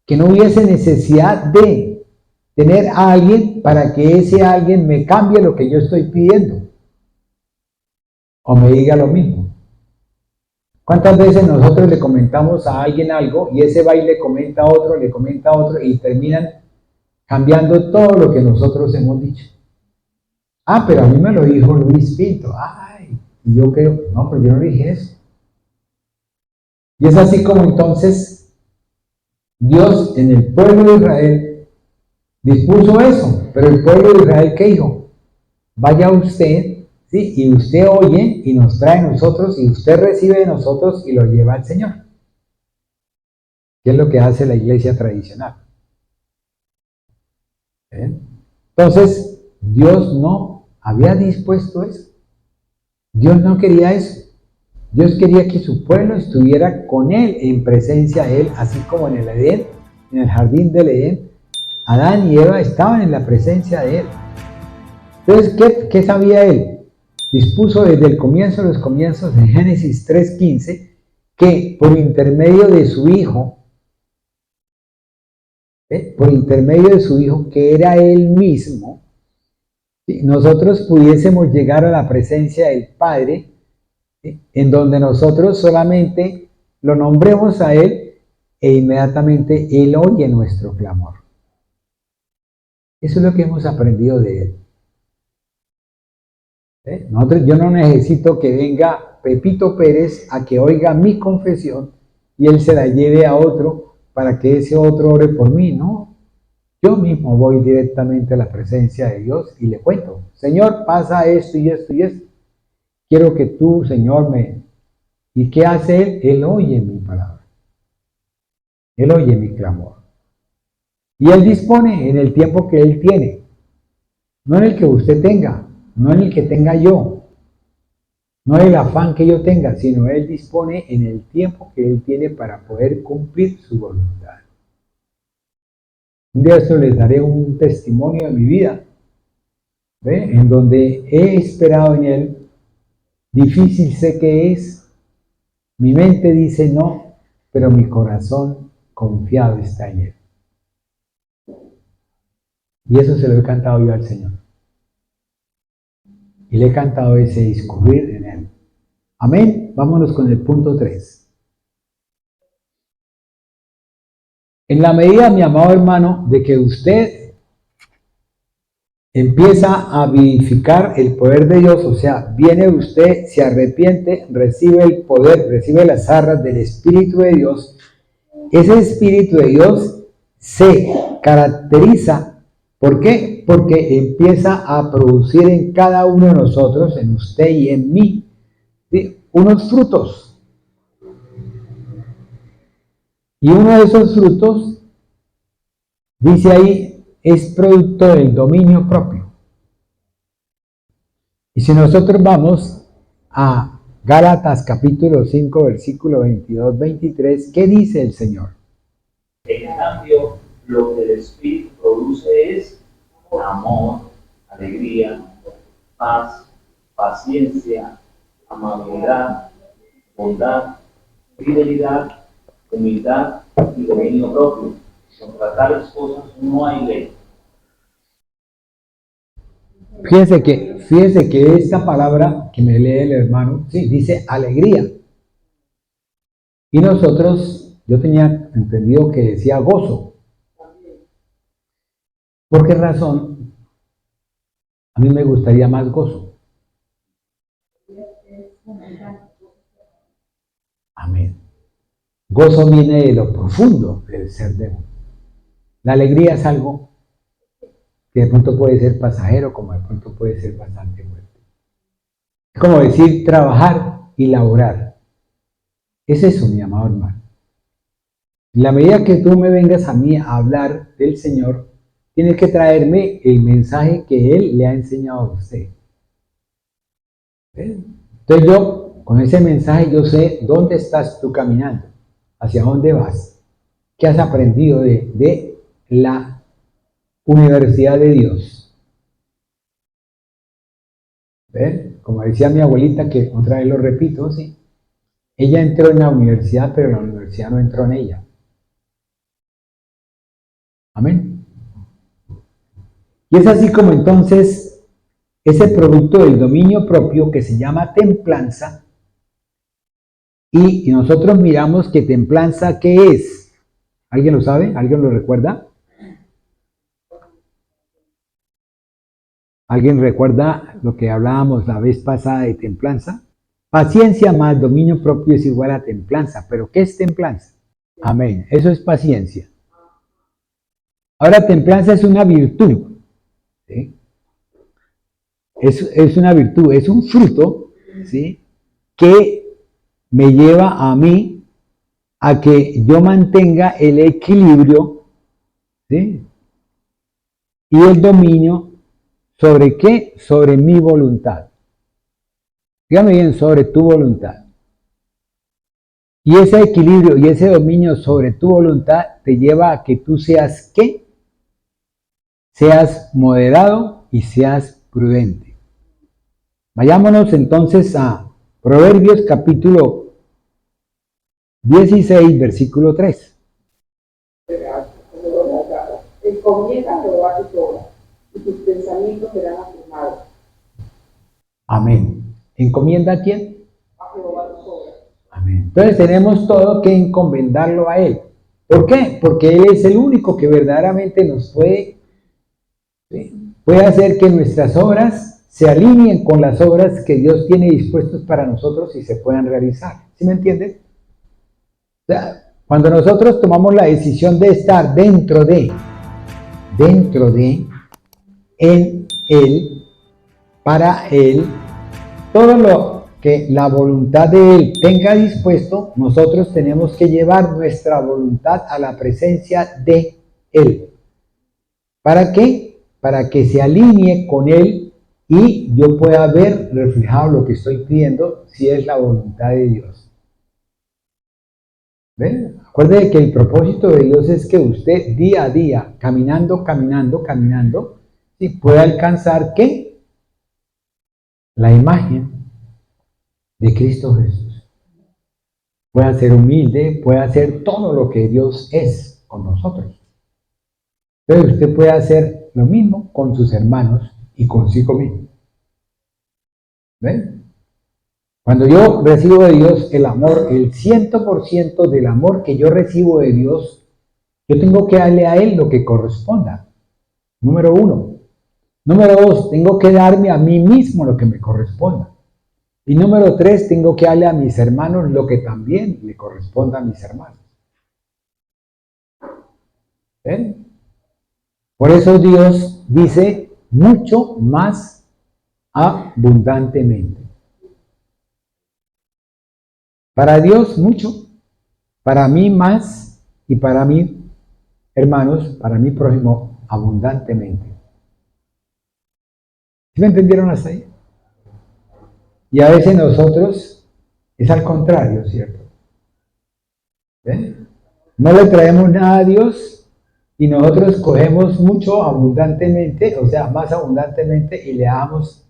Que no hubiese necesidad de tener a alguien para que ese alguien me cambie lo que yo estoy pidiendo. O me diga lo mismo. ¿Cuántas veces nosotros le comentamos a alguien algo y ese va y le comenta a otro y terminan cambiando todo lo que nosotros hemos dicho? Ah, pero a mí me lo dijo Luis Pinto. Ay, y yo creo, no, pero yo no dije eso. Y es así como entonces Dios en el pueblo de Israel dispuso eso. Pero el pueblo de Israel, ¿qué dijo? Vaya usted, ¿sí? Y usted oye y nos trae a nosotros y usted recibe de nosotros y lo lleva al Señor. que es lo que hace la iglesia tradicional. Entonces, Dios no había dispuesto eso. Dios no quería eso. Dios quería que su pueblo estuviera con Él, en presencia de Él, así como en el Edén, en el jardín del Edén, Adán y Eva estaban en la presencia de Él. Entonces, ¿qué sabía Él? Dispuso desde el comienzo de los comienzos, en Génesis 3:15, que por intermedio de su Hijo, que era Él mismo, nosotros pudiésemos llegar a la presencia del Padre, en donde nosotros solamente lo nombremos a Él e inmediatamente Él oye nuestro clamor. Eso es lo que hemos aprendido de Él. Yo no necesito que venga Pepito Pérez a que oiga mi confesión y él se la lleve a otro para que ese otro ore por mí, no. Yo mismo voy directamente a la presencia de Dios y le cuento, Señor, pasa esto y esto y esto. Quiero que tú, Señor, ¿Y qué hace Él? Él oye mi palabra. Él oye mi clamor. Y Él dispone en el tiempo que Él tiene. No en el que usted tenga, no en el que tenga yo, no en el afán que yo tenga, sino Él dispone en el tiempo que Él tiene para poder cumplir su voluntad. Un día esto les daré un testimonio de mi vida, en donde he esperado en Él. Difícil sé que es, mi mente dice no, pero mi corazón confiado está en Él. Y eso se lo he cantado yo al Señor. Y le he cantado ese discurrir en Él. Amén. Vámonos con el punto 3. En la medida, mi amado hermano, de que usted empieza a vivificar el poder de Dios, o sea, viene usted, se arrepiente, recibe el poder, recibe las arras del Espíritu de Dios, ese Espíritu de Dios se caracteriza. ¿Por qué? Porque empieza a producir en cada uno de nosotros, en usted y en mí, ¿sí?, unos frutos. Y uno de esos frutos, dice ahí, es producto del dominio propio. Y si nosotros vamos a Gálatas capítulo 5, versículo 22-23, ¿qué dice el Señor? En cambio, lo que el Espíritu produce es amor, alegría, paz, paciencia, amabilidad, bondad, fidelidad, humildad y dominio propio. Contra tales cosas no hay ley. Fíjense que esta palabra que me lee el hermano, sí, dice alegría. Y nosotros, yo tenía entendido que decía gozo. ¿Por qué razón? A mí me gustaría más gozo. Amén. Gozo viene de lo profundo del ser de uno. La alegría es algo que de pronto puede ser pasajero, como de pronto puede ser bastante fuerte. Es como decir trabajar y laborar. Es eso, mi amado hermano. En la medida que tú me vengas a mí a hablar del Señor, tienes que traerme el mensaje que Él le ha enseñado a usted. Entonces yo, con ese mensaje, yo sé dónde estás tú caminando, hacia dónde vas, qué has aprendido de la universidad de Dios. ¿Ven? Como decía mi abuelita, que otra vez lo repito, ¿sí? Ella entró en la universidad, pero la universidad no entró en ella. Amén. Y es así como entonces ese producto del dominio propio que se llama templanza, y nosotros miramos que templanza, ¿qué es? ¿Alguien lo sabe? ¿Alguien lo recuerda? ¿Alguien recuerda lo que hablábamos la vez pasada de templanza? Paciencia más dominio propio es igual a templanza. ¿Pero qué es templanza? Amén. Eso es paciencia. Ahora, templanza es una virtud. ¿Sí? Es una virtud, es un fruto, ¿sí?, que me lleva a mí a que yo mantenga el equilibrio, ¿sí?, y el dominio sobre qué, sobre mi voluntad. Dígame bien, sobre tu voluntad. Y ese equilibrio y ese dominio sobre tu voluntad te lleva a que tú seas ¿qué? Seas moderado y seas prudente. Vayámonos entonces a Proverbios capítulo 16, versículo 3. Encomienda a Jehová tus obras, y tus pensamientos serán afirmados. Amén. ¿Encomienda a quién? A Jehová tus obras. Amén. Entonces tenemos todo que encomendarlo a Él. ¿Por qué? Porque Él es el único que verdaderamente nos puede hacer que nuestras obras se alineen con las obras que Dios tiene dispuestas para nosotros y se puedan realizar. ¿Sí me entienden? O sea, cuando nosotros tomamos la decisión de estar dentro de, en Él, para Él, todo lo que la voluntad de Él tenga dispuesto, nosotros tenemos que llevar nuestra voluntad a la presencia de Él. ¿Para qué? Para que se alinee con Él y yo pueda ver reflejado lo que estoy pidiendo, si es la voluntad de Dios. ¿Ven? Acuérdate que el propósito de Dios es que usted día a día, caminando, ¿sí?, pueda alcanzar ¿qué? La imagen de Cristo Jesús. Pueda ser humilde, pueda hacer todo lo que Dios es con nosotros. Pero usted puede hacer lo mismo con sus hermanos y consigo mismo. ¿Ven? Cuando yo recibo de Dios el amor, el 100% del amor que yo recibo de Dios, yo tengo que darle a Él lo que corresponda. Número 1. Número 2, tengo que darme a mí mismo lo que me corresponda. Y número 3, tengo que darle a mis hermanos lo que también le corresponda a mis hermanos. ¿Ven? Por eso Dios dice mucho más abundantemente. Para Dios mucho, para mí más y para mí, hermanos, para mi prójimo abundantemente. ¿Sí me entendieron hasta ahí? Y a veces nosotros es al contrario, ¿cierto? ¿Ven? No le traemos nada a Dios y nosotros cogemos mucho abundantemente, o sea, más abundantemente, y le damos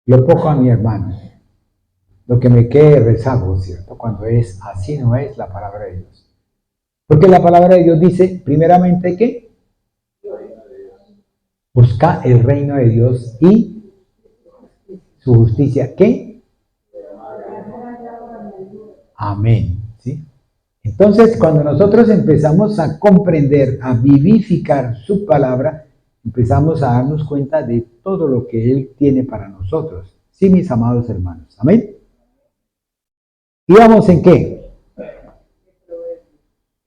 lo poco a mi hermano. Lo que me quede rezago, ¿cierto? Cuando es así, no es la palabra de Dios. Porque la palabra de Dios dice, primeramente, ¿qué? Busca el reino de Dios y su justicia. ¿Qué? Amén. ¿Sí? Entonces, cuando nosotros empezamos a comprender, a vivificar su palabra, empezamos a darnos cuenta de todo lo que Él tiene para nosotros. Sí, mis amados hermanos. Amén. ¿Íbamos en qué?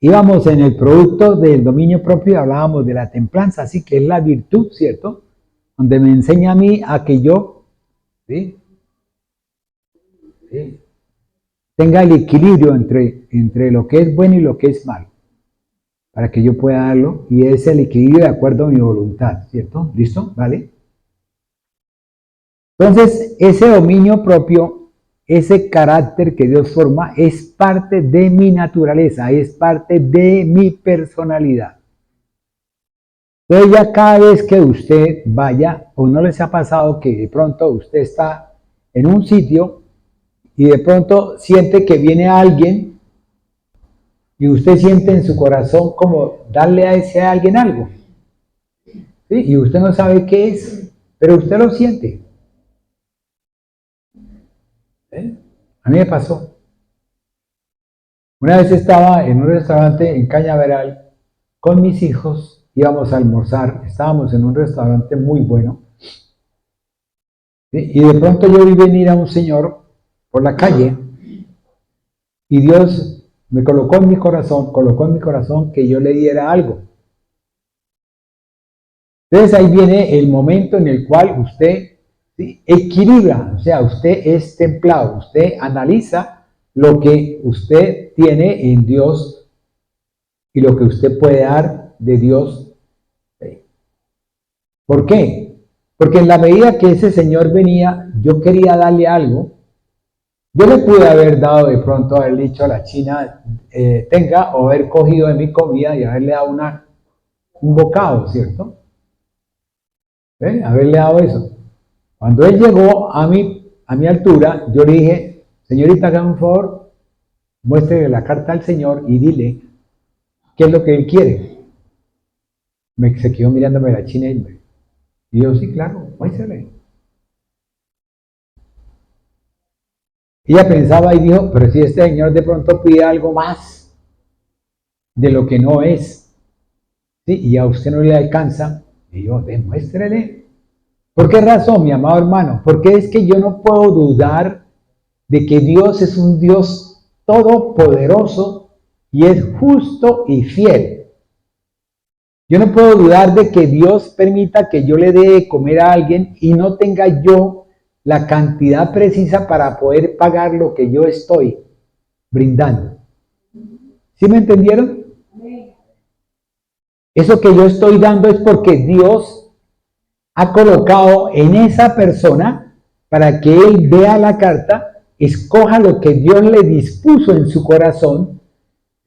Íbamos en el producto del dominio propio y hablábamos de la templanza, así que es la virtud, ¿cierto? Donde me enseña a mí a que yo, ¿sí?, tenga el equilibrio entre lo que es bueno y lo que es malo, para que yo pueda darlo, y es el equilibrio de acuerdo a mi voluntad, ¿cierto? ¿Listo? ¿Vale? Entonces, ese dominio propio, ese carácter que Dios forma, es parte de mi naturaleza, es parte de mi personalidad. Entonces ya cada vez que usted vaya, o no les ha pasado que de pronto usted está en un sitio y de pronto siente que viene alguien y usted siente en su corazón como darle a ese alguien algo, ¿sí? Y usted no sabe qué es, pero usted lo siente. A mí me pasó. Una vez estaba en un restaurante en Cañaveral con mis hijos, íbamos a almorzar, estábamos en un restaurante muy bueno, ¿sí? Y de pronto yo vi venir a un señor por la calle y Dios me colocó en mi corazón que yo le diera algo. Entonces ahí viene el momento en el cual usted, ¿sí?, equilibra, o sea, usted es templado, usted analiza lo que usted tiene en Dios y lo que usted puede dar de Dios. ¿Por qué? Porque en la medida que ese señor venía, yo quería darle algo. Yo le pude haber dado de pronto, haber dicho a la china, tenga, o haber cogido de mi comida y haberle dado un bocado, ¿cierto? Haberle dado eso. Cuando él llegó a mi altura, yo le dije, señorita, hágame un favor, muéstrele la carta al señor y dile qué es lo que él quiere. Se quedó mirándome la china y yo, sí, claro, muéstrele. Ella pensaba y dijo, pero si este señor de pronto pide algo más de lo que no es, ¿sí? Y a usted no le alcanza, y yo, demuéstrele. ¿Por qué razón, mi amado hermano? Porque es que yo no puedo dudar de que Dios es un Dios todopoderoso y es justo y fiel. Yo no puedo dudar de que Dios permita que yo le dé de comer a alguien y no tenga yo la cantidad precisa para poder pagar lo que yo estoy brindando. ¿Sí me entendieron? Eso que yo estoy dando es porque Dios ha colocado en esa persona para que él vea la carta, escoja lo que Dios le dispuso en su corazón,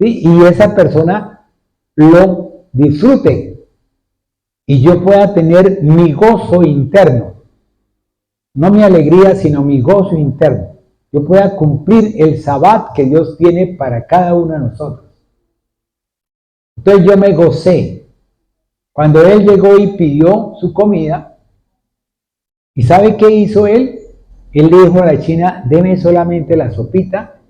¿sí? Y esa persona lo disfrute y yo pueda tener mi gozo interno, no mi alegría, sino mi gozo interno. Yo pueda cumplir el sabbat que Dios tiene para cada uno de nosotros. Entonces yo me gocé cuando él llegó y pidió su comida. ¿Y sabe qué hizo él? Él le dijo a la china, deme solamente la sopita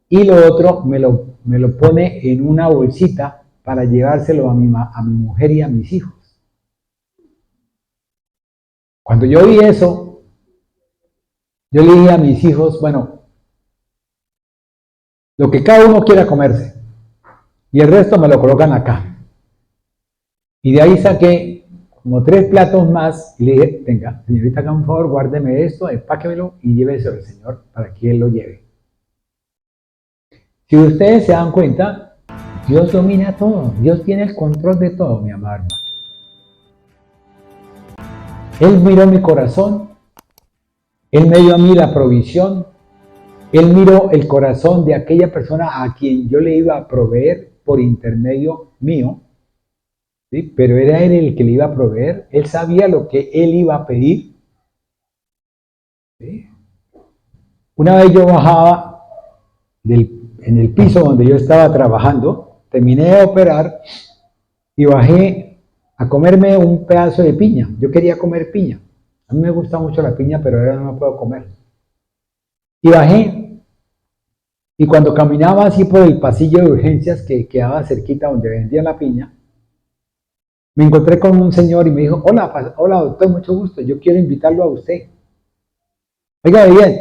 y lo otro me lo pone en una bolsita para llevárselo a mi mujer y a mis hijos. Cuando yo vi eso, yo le dije a mis hijos, bueno, lo que cada uno quiera comerse y el resto me lo colocan acá. Y de ahí saqué como 3 platos más y le dije, tenga, señorita, haga un favor, guárdeme esto, empáquemelo y lléveselo al señor para que él lo lleve. Si ustedes se dan cuenta, Dios domina todo, Dios tiene el control de todo, mi amado hermano. Él miró mi corazón, Él me dio a mí la provisión, Él miró el corazón de aquella persona a quien yo le iba a proveer por intermedio mío, ¿sí? Pero era Él el que le iba a proveer, Él sabía lo que Él iba a pedir. ¿Sí? Una vez yo bajaba en el piso donde yo estaba trabajando, terminé de operar y bajé a comerme un pedazo de piña. Yo quería comer piña. A mí me gusta mucho la piña, pero ahora no la puedo comer. Y bajé. Y cuando caminaba así por el pasillo de urgencias que quedaba cerquita donde vendían la piña, me encontré con un señor y me dijo, hola, hola doctor, mucho gusto, yo quiero invitarlo a usted. Oiga bien,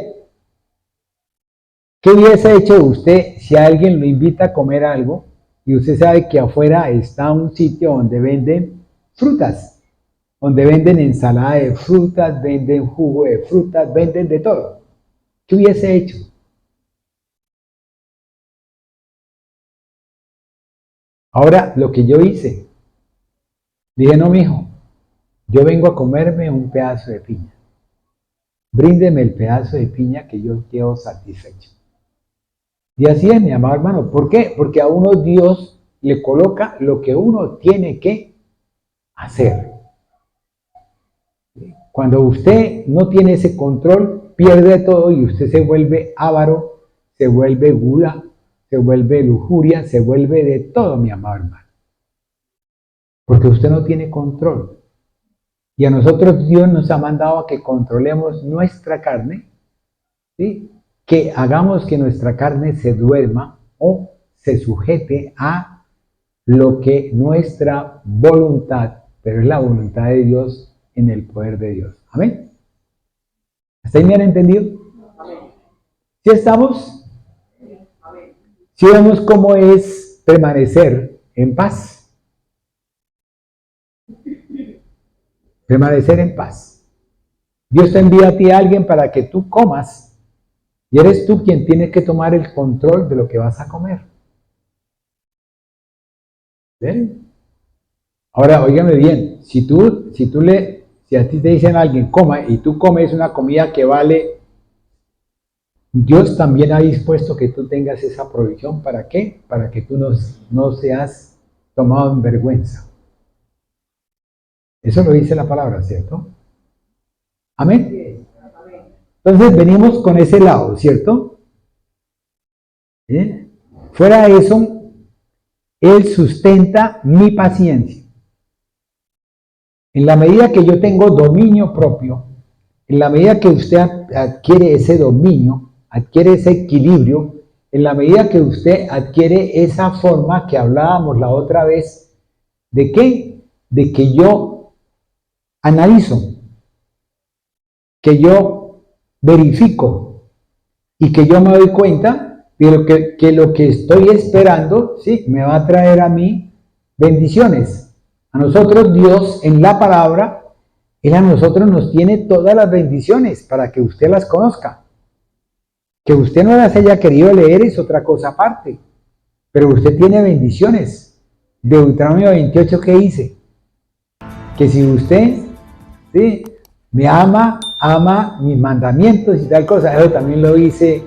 ¿qué hubiese hecho usted si a alguien lo invita a comer algo y usted sabe que afuera está un sitio donde venden frutas, donde venden ensalada de frutas, venden jugo de frutas, venden de todo? ¿Qué hubiese hecho? Ahora, lo que yo hice, dije, no, mijo, yo vengo a comerme un pedazo de piña. Bríndeme el pedazo de piña que yo quedo satisfecho. Y así es, mi amado hermano. ¿Por qué? Porque a uno Dios le coloca lo que uno tiene que hacer. Cuando usted no tiene ese control, pierde todo y usted se vuelve avaro, se vuelve gula, se vuelve lujuria, se vuelve de todo, mi amado hermano. Porque usted no tiene control. Y a nosotros Dios nos ha mandado a que controlemos nuestra carne, ¿sí? Que hagamos que nuestra carne se duerma o se sujete a lo que nuestra voluntad, pero es la voluntad de Dios en el poder de Dios. Amén. ¿Estáis bien entendido? ¿Sí estamos? ¿Sí vemos cómo es permanecer en paz? Permanecer en paz. Dios te envía a ti a alguien para que tú comas Y eres tú quien tiene que tomar el control de lo que vas a comer. ¿Ven? Ahora, óigame bien, si a ti te dicen a alguien coma y tú comes una comida que vale, Dios también ha dispuesto que tú tengas esa provisión. ¿Para qué? Para que tú no seas tomado en vergüenza. Eso lo dice la palabra, ¿cierto? Amén. Entonces venimos con ese lado, ¿cierto? Fuera de eso, Él sustenta mi paciencia. En la medida que yo tengo dominio propio, en la medida que usted adquiere ese dominio, adquiere ese equilibrio, en la medida que usted adquiere esa forma que hablábamos la otra vez, ¿de qué? De que yo analizo, que yo verifico y que yo me doy cuenta de lo que estoy esperando, sí, me va a traer a mí bendiciones. A nosotros Dios en la palabra, Él a nosotros nos tiene todas las bendiciones para que usted las conozca. Que usted no las haya querido leer es otra cosa aparte, pero usted tiene bendiciones. Deuteronomio 28, ¿qué dice? Que si usted, ¿sí?, me ama mis mandamientos y tal cosa. Eso también lo dice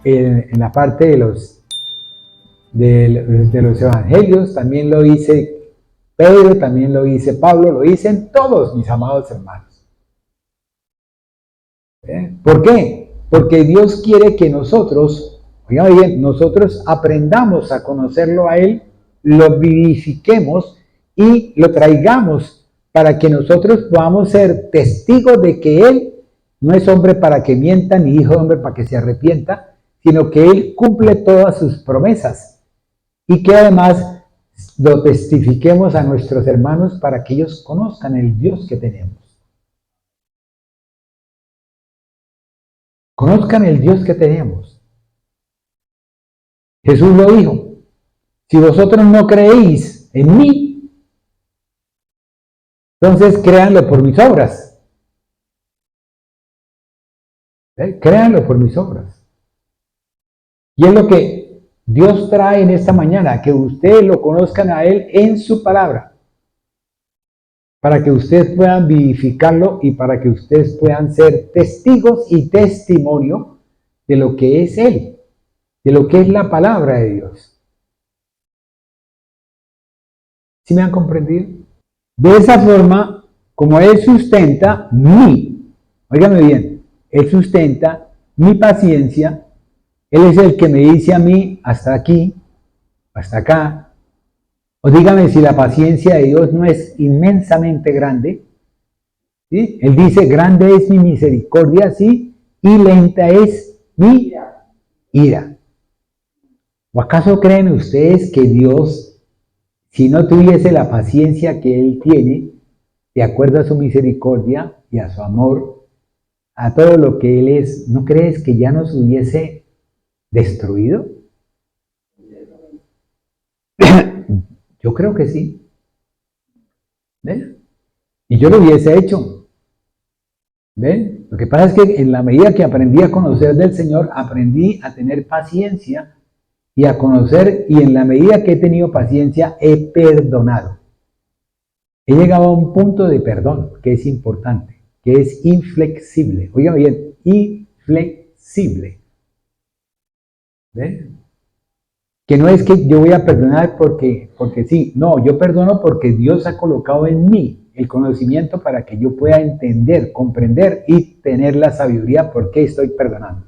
en la parte de los evangelios, también lo dice Pedro, también lo dice Pablo, lo dicen todos mis amados hermanos. ¿Por qué? Porque Dios quiere que nosotros, oigan bien, nosotros aprendamos a conocerlo a Él, lo vivifiquemos y lo traigamos para que nosotros podamos ser testigos de que Él no es hombre para que mienta, ni hijo de hombre para que se arrepienta, sino que Él cumple todas sus promesas y que además lo testifiquemos a nuestros hermanos para que ellos conozcan el Dios que tenemos. Conozcan el Dios que tenemos. Jesús lo dijo: si vosotros no creéis en mí, entonces créanlo por mis obras. Créanlo por mis obras. Y es lo que Dios trae en esta mañana, que ustedes lo conozcan a Él en su palabra, para que ustedes puedan vivificarlo y para que ustedes puedan ser testigos y testimonio de lo que es Él, de lo que es la palabra de Dios. ¿Sí me han comprendido? De esa forma, como Él sustenta óigame bien, Él sustenta mi paciencia, Él es el que me dice a mí hasta aquí, hasta acá. O dígame si la paciencia de Dios no es inmensamente grande. ¿Sí? Él dice: grande es mi misericordia, sí, y lenta es mi ira. ¿O acaso creen ustedes que Dios, si no tuviese la paciencia que Él tiene, de acuerdo a su misericordia y a su amor, a todo lo que Él es, ¿no crees que ya nos hubiese destruido? Yo creo que sí. ¿Ven? Y yo lo hubiese hecho. ¿Ven? Lo que pasa es que en la medida que aprendí a conocer del Señor, aprendí a tener paciencia y a conocer, y en la medida que he tenido paciencia, he perdonado. He llegado a un punto de perdón que es importante, que es inflexible. Oigan bien, inflexible. ¿Ven? Que no es que yo voy a perdonar porque sí, no, yo perdono porque Dios ha colocado en mí el conocimiento para que yo pueda entender, comprender y tener la sabiduría por qué estoy perdonando.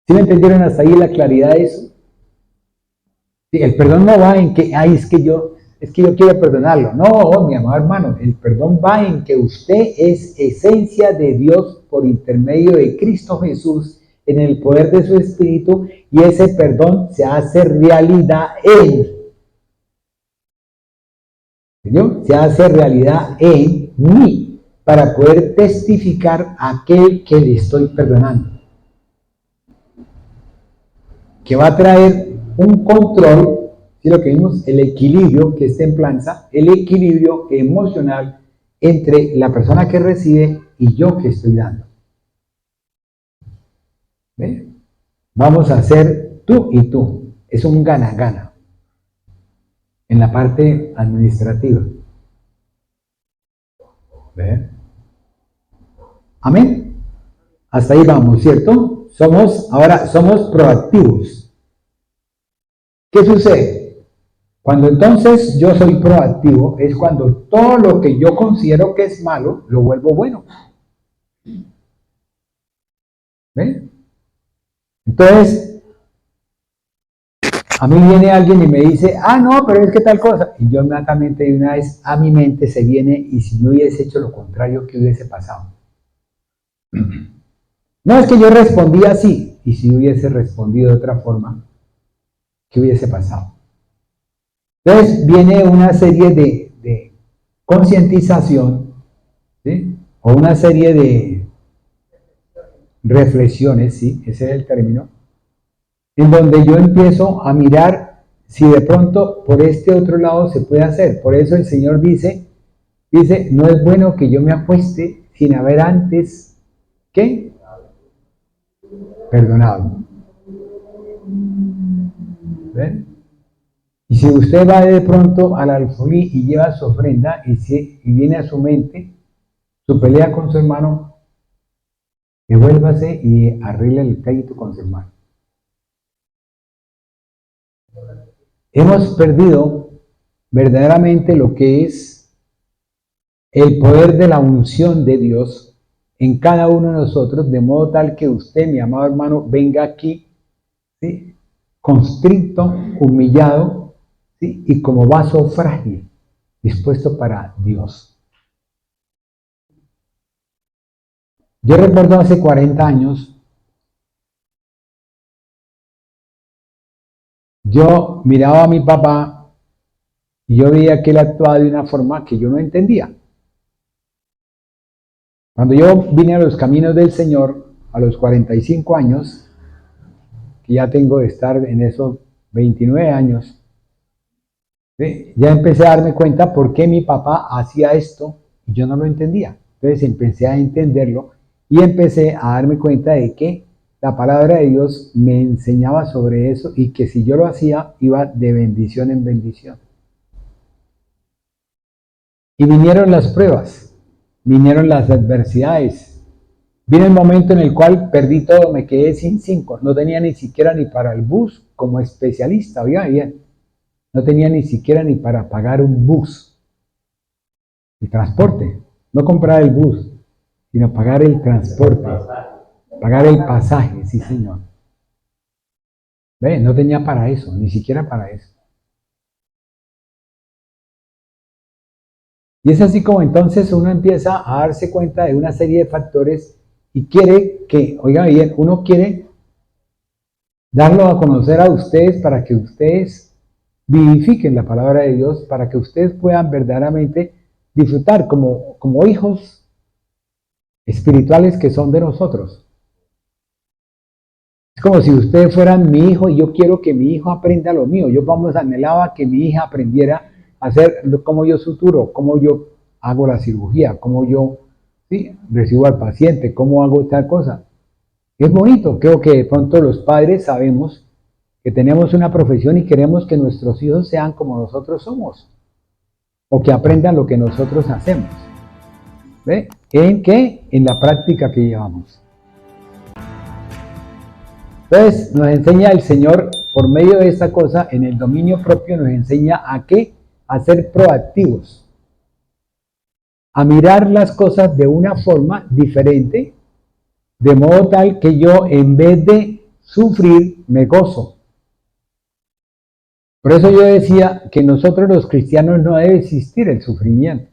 ¿Sí me entendieron hasta ahí la claridad de eso? Sí, el perdón no va en que, es que yo quiero perdonarlo. No, mi amado hermano, el perdón va en que usted es esencia de Dios por intermedio de Cristo Jesús, en el poder de su Espíritu, y ese perdón se hace realidad en ¿sí? Se hace realidad en mí, para poder testificar a aquel que le estoy perdonando, que va a traer un control, ¿sí? Lo que vimos, el equilibrio, que es templanza, el equilibrio emocional entre la persona que recibe y yo que estoy dando. ¿Ve? Vamos a hacer tú y tú. Es un gana-gana en la parte administrativa. ¿Ve? Amén. Hasta ahí vamos, ¿cierto? Ahora somos proactivos. ¿Qué sucede? Cuando entonces yo soy proactivo, es cuando todo lo que yo considero que es malo, lo vuelvo bueno. ¿Ven? Entonces, a mí viene alguien y me dice, no, pero es que tal cosa. Y yo inmediatamente de una vez a mi mente se viene, y si yo hubiese hecho lo contrario, ¿qué hubiese pasado? No, es que yo respondí así. Y si hubiese respondido de otra forma, ¿qué hubiese pasado? Entonces viene una serie de concientización, ¿sí? O una serie de reflexiones, ¿sí? Ese es el término, en donde yo empiezo a mirar si de pronto por este otro lado se puede hacer. Por eso el Señor dice, no es bueno que yo me acueste sin haber antes, ¿qué? Perdonado. ¿Ven? Y si usted va de pronto al alfolí y lleva su ofrenda y viene a su mente su pelea con su hermano, devuélvase y arregle el pleito con su hermano. Hemos perdido verdaderamente lo que es el poder de la unción de Dios en cada uno de nosotros, de modo tal que usted, mi amado hermano, venga aquí, ¿sí? Constricto, humillado, ¿sí? Y como vaso frágil, dispuesto para Dios. Yo recuerdo hace 40 años, yo miraba a mi papá y yo veía que él actuaba de una forma que yo no entendía. Cuando yo vine a los caminos del Señor, a los 45 años, que ya tengo de estar en esos 29 años, ¿sí? Ya empecé a darme cuenta por qué mi papá hacía esto y yo no lo entendía. Entonces empecé a entenderlo y empecé a darme cuenta de que la palabra de Dios me enseñaba sobre eso y que si yo lo hacía, iba de bendición en bendición. Y vinieron las pruebas, vinieron las adversidades. Vino el momento en el cual perdí todo, me quedé sin 5. No tenía ni siquiera ni para el bus como especialista, oiga bien. No tenía ni siquiera ni para pagar un bus. El transporte. No comprar el bus, sino pagar el transporte. Pagar el pasaje, sí señor. ¿Ve? No tenía para eso, ni siquiera para eso. Y es así como entonces uno empieza a darse cuenta de una serie de factores y quiere que, oiga bien, uno quiere darlo a conocer a ustedes para que ustedes vivifiquen la palabra de Dios, para que ustedes puedan verdaderamente disfrutar como hijos espirituales que son de nosotros. Es como si ustedes fueran mi hijo y yo quiero que mi hijo aprenda lo mío. Yo anhelaba que mi hija aprendiera a hacer cómo yo suturo, cómo yo hago la cirugía, cómo yo recibo al paciente, cómo hago tal cosa. Es bonito, creo que de pronto los padres sabemos que tenemos una profesión y queremos que nuestros hijos sean como nosotros somos, o que aprendan lo que nosotros hacemos. ¿Ve? ¿En qué? En la práctica que llevamos. Entonces nos enseña el Señor, por medio de esta cosa, en el dominio propio nos enseña a qué, a ser proactivos, a mirar las cosas de una forma diferente, de modo tal que yo en vez de sufrir, me gozo. Por eso yo decía que nosotros los cristianos no debe existir el sufrimiento.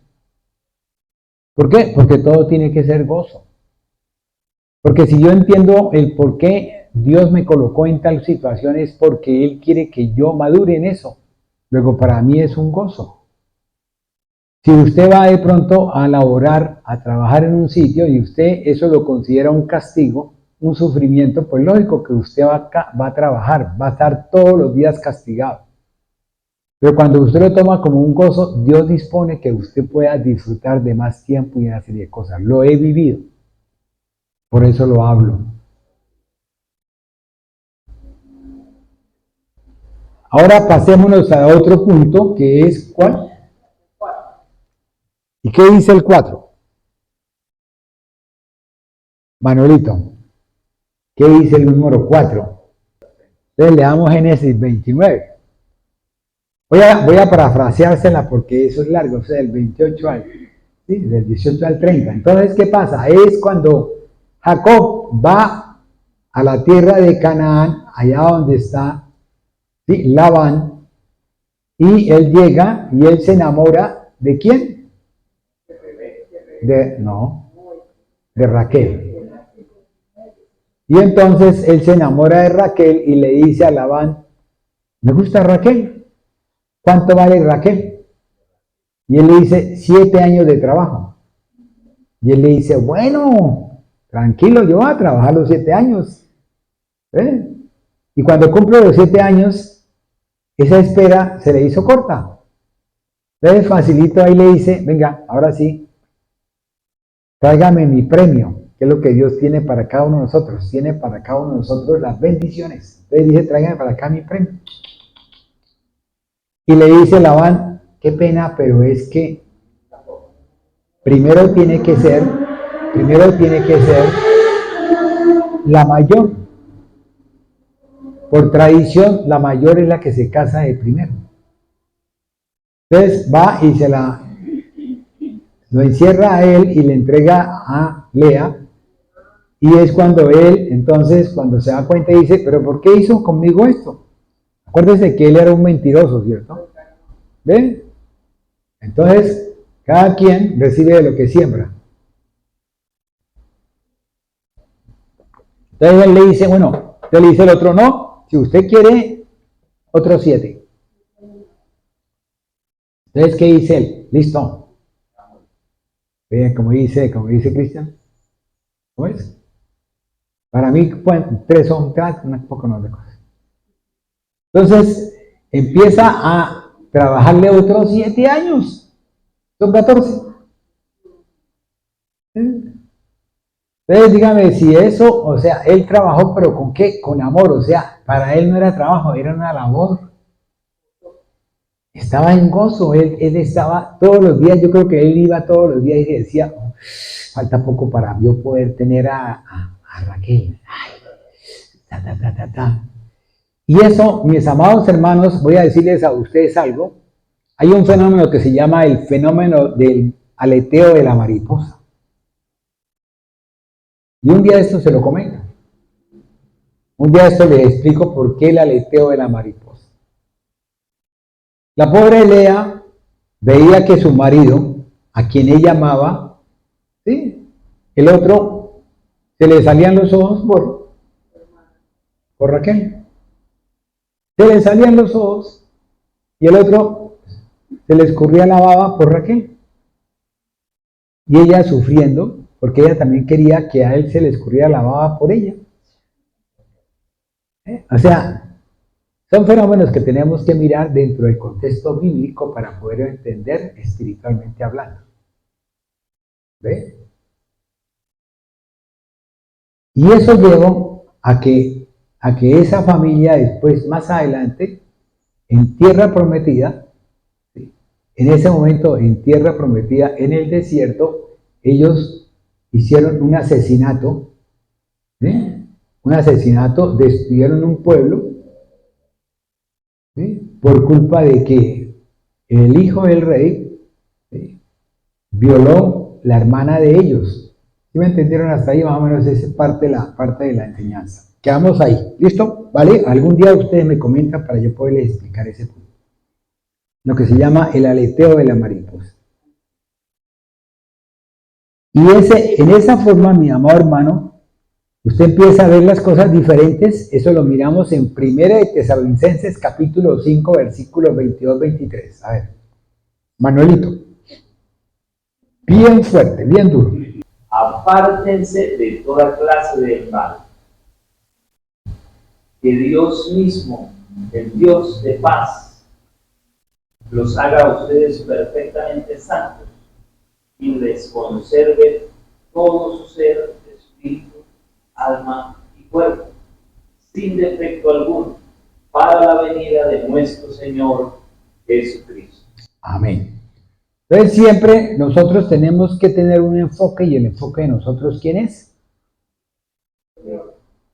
¿Por qué? Porque todo tiene que ser gozo. Porque si yo entiendo el por qué Dios me colocó en tal situación es porque Él quiere que yo madure en eso. Luego para mí es un gozo. Si usted va de pronto a laborar, a trabajar en un sitio y usted eso lo considera un castigo, un sufrimiento, pues lógico que usted va a trabajar, va a estar todos los días castigado. Pero cuando usted lo toma como un gozo, Dios dispone que usted pueda disfrutar de más tiempo y una serie de cosas. Lo he vivido. Por eso lo hablo. Ahora pasémonos a otro punto, que es ¿cuál? ¿Y qué dice el 4? Manuelito, ¿qué dice el número 4? Entonces le damos Génesis 29. Voy a parafraseársela porque eso es largo, o sea, del 28 al, sí, del 18 al 30. Entonces, ¿qué pasa? Es cuando Jacob va a la tierra de Canaán, allá donde está, ¿sí?, Labán, y él llega y él se enamora ¿de quién? De Raquel. Y entonces él se enamora de Raquel y le dice a Labán, ¿me gusta Raquel? ¿Cuánto vale Raquel? Y él le dice, 7 años de trabajo. Y él le dice, bueno, tranquilo, yo voy a trabajar los 7 años. ¿Eh? Y cuando cumple los 7 años, esa espera se le hizo corta. Entonces facilito ahí le dice, venga, ahora sí, tráigame mi premio, que es lo que Dios tiene para cada uno de nosotros. Tiene para cada uno de nosotros las bendiciones. Entonces dice, tráigame para acá mi premio. Y le dice Labán, qué pena, pero es que primero tiene que ser la mayor. Por tradición, la mayor es la que se casa de primero. Entonces va y lo encierra a él y le entrega a Lea. Y es cuando él, entonces, cuando se da cuenta, dice, pero ¿por qué hizo conmigo esto? Acuérdense que él era un mentiroso, ¿cierto? ¿Ven? Entonces, cada quien recibe de lo que siembra. Entonces él le dice, bueno, entonces le dice el otro, no, si usted quiere, otros 7. Entonces, ¿qué dice él? Listo. Vean, como dice Cristian. ¿Cómo es? Para mí, pues, 3 son un poco no de cosas. Entonces, empieza a trabajarle otros 7 años. Son 14. Entonces, dígame si eso, o sea, él trabajó, pero ¿con qué? Con amor, o sea, para él no era trabajo, era una labor. Estaba en gozo, él estaba todos los días, yo creo que él iba todos los días y decía, oh, falta poco para yo poder tener a Raquel. Ay, Y eso, mis amados hermanos, voy a decirles a ustedes algo. Hay un fenómeno que se llama el fenómeno del aleteo de la mariposa. Y un día esto se lo comento. Un día esto les explico por qué el aleteo de la mariposa. La pobre Lea veía que su marido, a quien ella amaba, ¿sí?, el otro, se le salían los ojos por Raquel. Se le salían los ojos y el otro se le escurría la baba por Raquel. Y ella sufriendo, porque ella también quería que a él se le escurriera la baba por ella. O sea, son fenómenos que tenemos que mirar dentro del contexto bíblico para poder entender espiritualmente hablando. ¿Ve? Y eso llevó a que esa familia después, más adelante, en tierra prometida, ¿sí?, en ese momento en tierra prometida, en el desierto, ellos hicieron un asesinato, ¿sí?, un asesinato, destruyeron un pueblo, ¿sí?, por culpa de que el hijo del rey, ¿sí?, violó la hermana de ellos. ¿Sí me entendieron hasta ahí? Más o menos esa es parte de la enseñanza. Quedamos ahí. ¿Listo? ¿Vale? Algún día ustedes me comentan para yo poderles explicar ese punto. Lo que se llama el aleteo de la mariposa. Y en esa forma, mi amado hermano, usted empieza a ver las cosas diferentes. Eso lo miramos en 1 de Tesalonicenses, capítulo 5, versículos 22-23. A ver, Manuelito. Bien fuerte, bien duro. Apártense de toda clase de mal. Que Dios mismo, el Dios de paz, los haga a ustedes perfectamente santos y les conserve todo su ser, espíritu, alma y cuerpo, sin defecto alguno, para la venida de nuestro Señor Jesucristo. Amén. Entonces siempre nosotros tenemos que tener un enfoque, y el enfoque de nosotros, ¿quién es?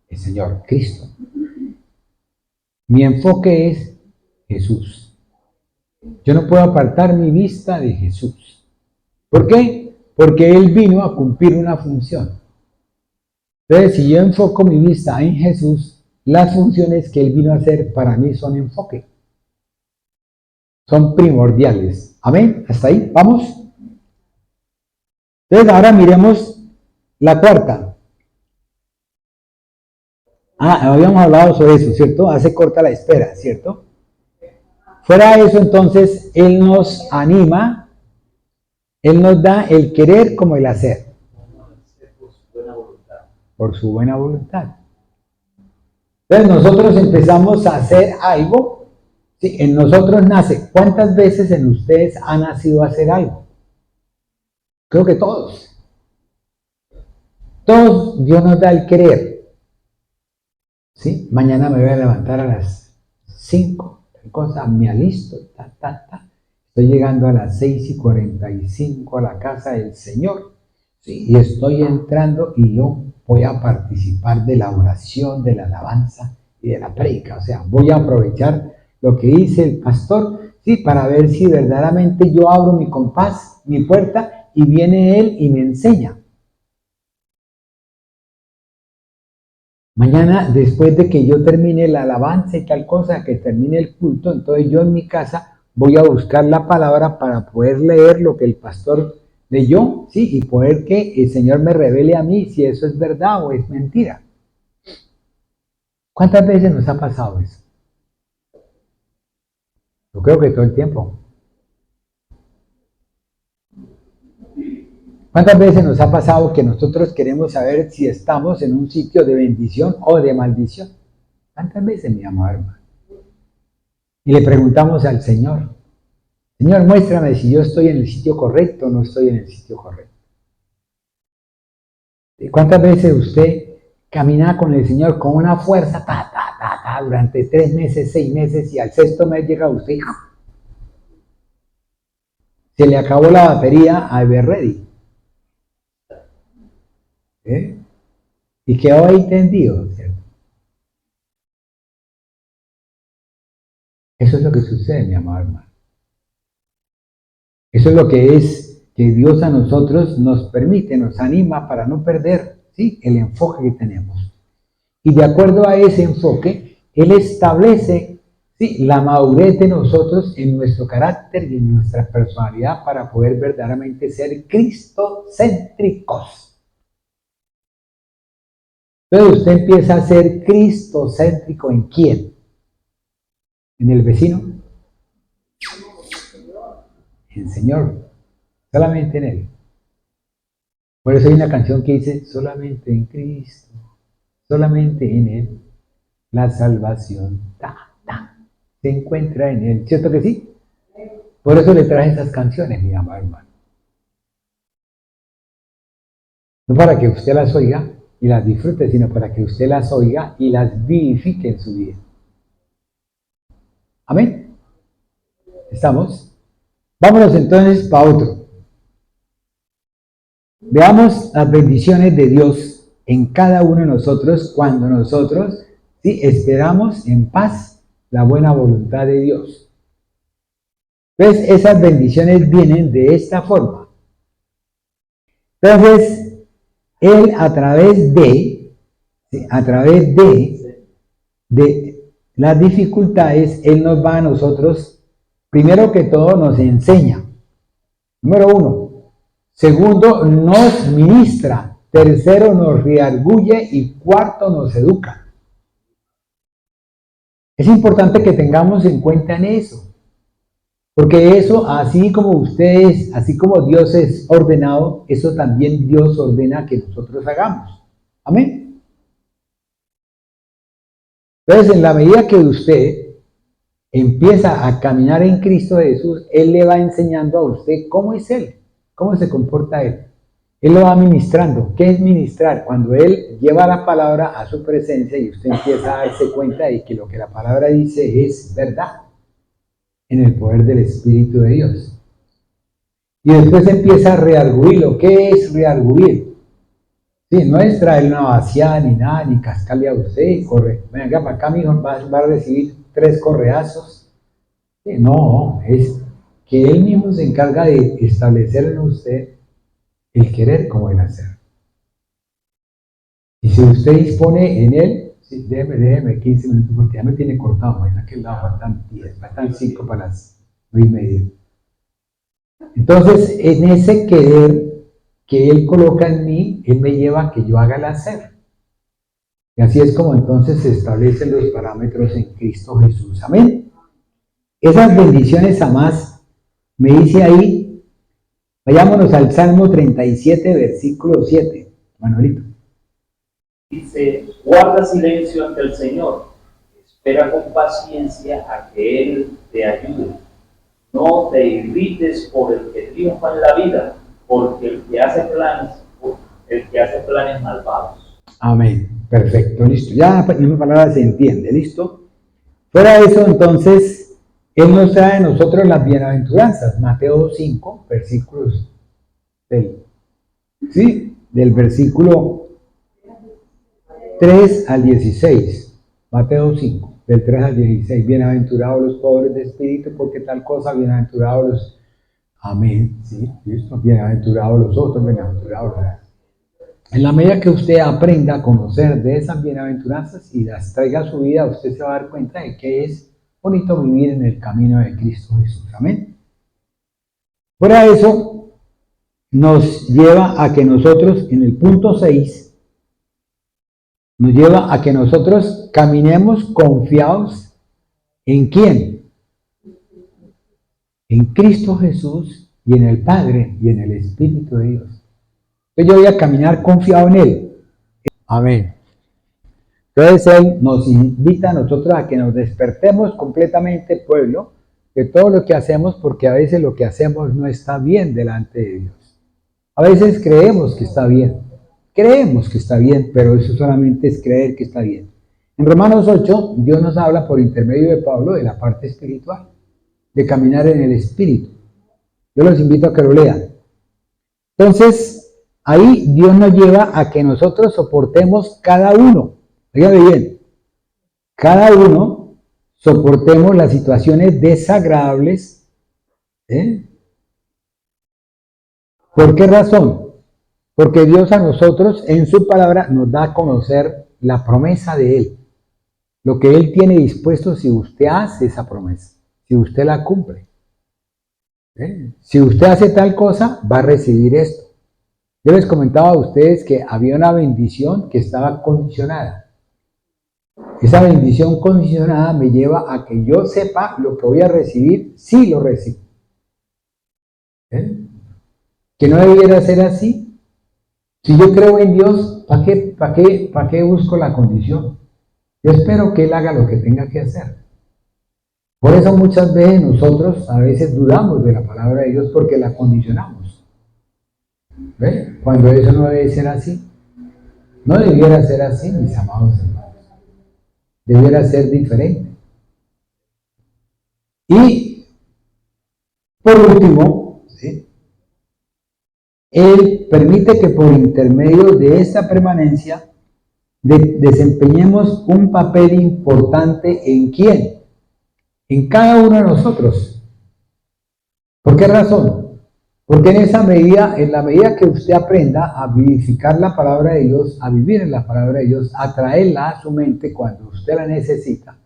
El Señor, Cristo. Mi enfoque es Jesús. Yo no puedo apartar mi vista de Jesús. ¿Por qué? Porque Él vino a cumplir una función. Entonces, si yo enfoco mi vista en Jesús, las funciones que Él vino a hacer para mí son enfoque. Son primordiales. Amén. ¿Hasta ahí? ¿Vamos? Entonces, ahora miremos la cuarta. Habíamos hablado sobre eso, ¿cierto? Hace corta la espera, ¿cierto? Fuera de eso, entonces, Él nos anima, Él nos da el querer como el hacer. Por su buena voluntad. Entonces, nosotros empezamos a hacer algo, ¿sí? En nosotros nace. ¿Cuántas veces en ustedes ha nacido a hacer algo? Creo que todos. Todos Dios nos da el querer. ¿Sí? Mañana me voy a levantar a las 5, me alisto, estoy llegando a las 6:45 a la casa del Señor, ¿sí? Y estoy entrando y yo voy a participar de la oración, de la alabanza y de la prédica, o sea, voy a aprovechar lo que dice el pastor, ¿sí? Para ver si verdaderamente yo abro mi compás, mi puerta, y viene Él y me enseña. Mañana, después de que yo termine la alabanza y tal cosa, que termine el culto, entonces yo en mi casa voy a buscar la palabra para poder leer lo que el pastor leyó, ¿sí? Y poder que el Señor me revele a mí si eso es verdad o es mentira. ¿Cuántas veces nos ha pasado eso? Yo creo que todo el tiempo. ¿Cuántas veces nos ha pasado que nosotros queremos saber si estamos en un sitio de bendición o de maldición? ¿Cuántas veces, mi amado hermano? Y le preguntamos al Señor, Señor, muéstrame si yo estoy en el sitio correcto o no estoy en el sitio correcto. ¿Y cuántas veces usted camina con el Señor con una fuerza durante 3 meses, 6 meses, y al 6º mes llega usted y se le acabó la batería a Ever Ready? Y quedó ahí tendido, ¿cierto? Eso es lo que sucede, mi amado hermano. Eso es lo que es que Dios a nosotros nos permite, nos anima para no perder, ¿sí? El enfoque que tenemos. Y de acuerdo a ese enfoque, Él establece, ¿sí? La madurez de nosotros en nuestro carácter y en nuestra personalidad para poder verdaderamente ser cristocéntricos. Entonces usted empieza a ser cristocéntrico ¿en quién? ¿En el vecino? En el Señor. Solamente en Él. Por eso hay una canción que dice, solamente en Cristo, solamente en Él, la salvación se encuentra en Él. ¿Cierto que sí? Por eso le traje esas canciones, mi amado hermano. No para que usted las oiga y las disfrute, sino para que usted las oiga y las vivifique en su vida. Amén. ¿Estamos? Vámonos entonces para otro. Veamos las bendiciones de Dios en cada uno de nosotros cuando nosotros, ¿sí? Esperamos en paz la buena voluntad de Dios. Entonces, esas bendiciones vienen de esta forma. Entonces, Él a través de las dificultades, Él nos va a nosotros, primero que todo, nos enseña. Número 1. Segundo, nos ministra. Tercero, nos redarguye. Y cuarto, nos educa. Es importante que tengamos en cuenta en eso. Porque eso, así como ustedes, así como Dios es ordenado, eso también Dios ordena que nosotros hagamos. Amén. Entonces, en la medida que usted empieza a caminar en Cristo Jesús, Él le va enseñando a usted cómo es Él, cómo se comporta Él. Él lo va ministrando. ¿Qué es ministrar? Cuando Él lleva la palabra a su presencia y usted empieza a darse cuenta de que lo que la palabra dice es verdad, en el poder del Espíritu de Dios. Y después empieza a rearguirlo. ¿Qué es rearguir? Sí, no es traer una vaciada ni nada, ni cascarle a usted y corre. Venga, para acá, mijo, va a recibir 3 correazos. Sí, no, es que Él mismo se encarga de establecer en usted el querer como el hacer. Y si usted dispone en Él, sí, déjeme 15 minutos porque ya me tiene cortado. En aquel lado faltan 10, faltan 5 para las 9:30. Entonces, en ese querer que Él coloca en mí, Él me lleva a que yo haga el hacer. Y así es como entonces se establecen los parámetros en Cristo Jesús. Amén. Esas bendiciones jamás, me dice ahí, vayámonos al Salmo 37, versículo 7, Manuelito. Dice, guarda silencio ante el Señor, espera con paciencia a que Él te ayude. No te irrites por el que triunfa en la vida, porque el que hace planes malvados. Amén. Perfecto, listo. Ya en una palabra se entiende, listo. Fuera de eso, entonces, Él nos trae a nosotros las bienaventuranzas. Mateo 5, versículos del versículo 3 al 16. Mateo 5, del 3 al 16. Bienaventurados los pobres de espíritu, porque tal cosa, bienaventurados los... Amén, sí, listo. Bienaventurados los otros, bienaventurados los... En la medida que usted aprenda a conocer de esas bienaventuranzas y las traiga a su vida, usted se va a dar cuenta de que es bonito vivir en el camino de Cristo Jesús. Amén. Fuera de eso, nos lleva a que nosotros, en el punto 6, nos lleva a que nosotros caminemos confiados ¿en quién? En Cristo Jesús y en el Padre y en el Espíritu de Dios. Entonces yo voy a caminar confiado en Él. Amén. Entonces Él nos invita a nosotros a que nos despertemos completamente, pueblo, de todo lo que hacemos, porque a veces lo que hacemos no está bien delante de Dios. A veces creemos que está bien, pero eso solamente es creer que está bien. En Romanos 8, Dios nos habla por intermedio de Pablo de la parte espiritual, de caminar en el Espíritu. Yo los invito a que lo lean. Entonces, ahí Dios nos lleva a que nosotros soportemos cada uno. Fíjate bien, cada uno soportemos las situaciones desagradables. ¿Por qué razón? Porque Dios a nosotros en su palabra nos da a conocer la promesa de Él. Lo que Él tiene dispuesto si usted hace esa promesa, si usted la cumple. Si usted hace tal cosa, va a recibir esto. Yo les comentaba a ustedes que había una bendición que estaba condicionada. Esa bendición condicionada me lleva a que yo sepa lo que voy a recibir si lo recibo. Que no debiera ser así. Si yo creo en Dios, ¿para qué busco la condición? Yo espero que Él haga lo que tenga que hacer. Por eso muchas veces nosotros a veces dudamos de la palabra de Dios porque la condicionamos. Cuando eso no debe ser así. No debiera ser así, mis amados hermanos. Debiera ser diferente. Y por último, Él permite que por intermedio de esta permanencia desempeñemos un papel importante ¿en quién? En cada uno de nosotros. ¿Por qué razón? Porque en la medida que usted aprenda a vivificar la palabra de Dios, a vivir en la palabra de Dios, a traerla a su mente cuando usted la necesita,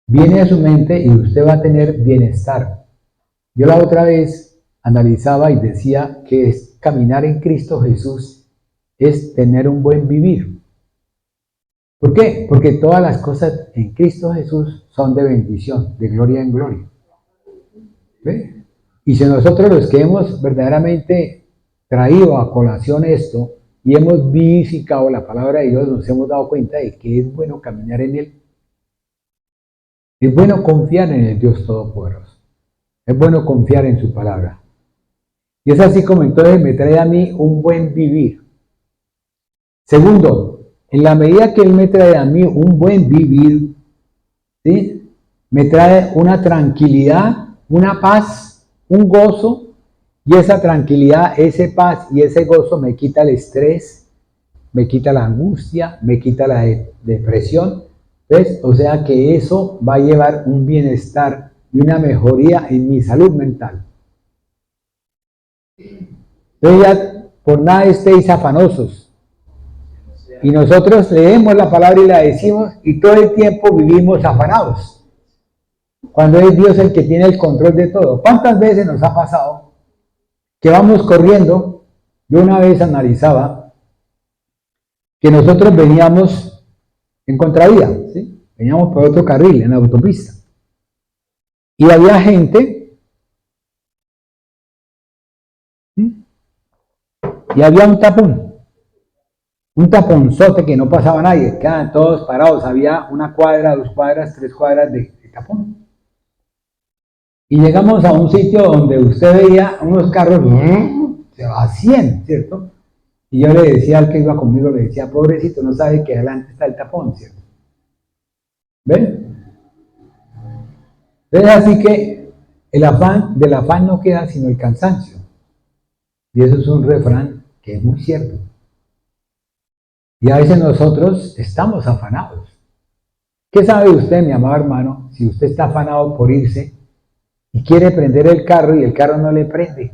viene a su mente y usted va a tener bienestar. Yo la otra vez analizaba y decía que es caminar en Cristo Jesús, es tener un buen vivir. ¿Por qué? Porque todas las cosas en Cristo Jesús son de bendición, de gloria en gloria. ¿Ve? Y si nosotros los que hemos verdaderamente traído a colación esto y hemos vivificado la palabra de Dios, nos hemos dado cuenta de que es bueno caminar en Él. Es bueno confiar en el Dios Todopoderoso. Es bueno confiar en su palabra. Y es así como entonces me trae a mí un buen vivir. Segundo, en la medida que Él me trae a mí un buen vivir, ¿sí? Me trae una tranquilidad, una paz, un gozo, y esa tranquilidad, ese paz y ese gozo me quita el estrés, me quita la angustia, me quita la depresión. ¿Ves? O sea que eso va a llevar un bienestar y una mejoría en mi salud mental. Entonces ya por nada estéis afanosos. Y nosotros leemos la palabra y la decimos y todo el tiempo vivimos afanados. Cuando es Dios el que tiene el control de todo. ¿Cuántas veces nos ha pasado que vamos corriendo? Yo una vez analizaba que nosotros veníamos en contravía, ¿sí? Veníamos por otro carril en la autopista. Y había gente, ¿sí? Y había un taponzote que no pasaba nadie, quedaban todos parados, había una cuadra, 2 cuadras, 3 cuadras de tapón. Y llegamos a un sitio donde usted veía unos carros, se va a 100, ¿cierto? Y yo le decía al que iba conmigo, le decía, pobrecito, no sabe que adelante está el tapón, ¿cierto? ¿Ven? Entonces así que del afán no queda sino el cansancio. Y eso es un refrán que es muy cierto. Y a veces nosotros estamos afanados. ¿Qué sabe usted, mi amado hermano, si usted está afanado por irse y quiere prender el carro y el carro no le prende?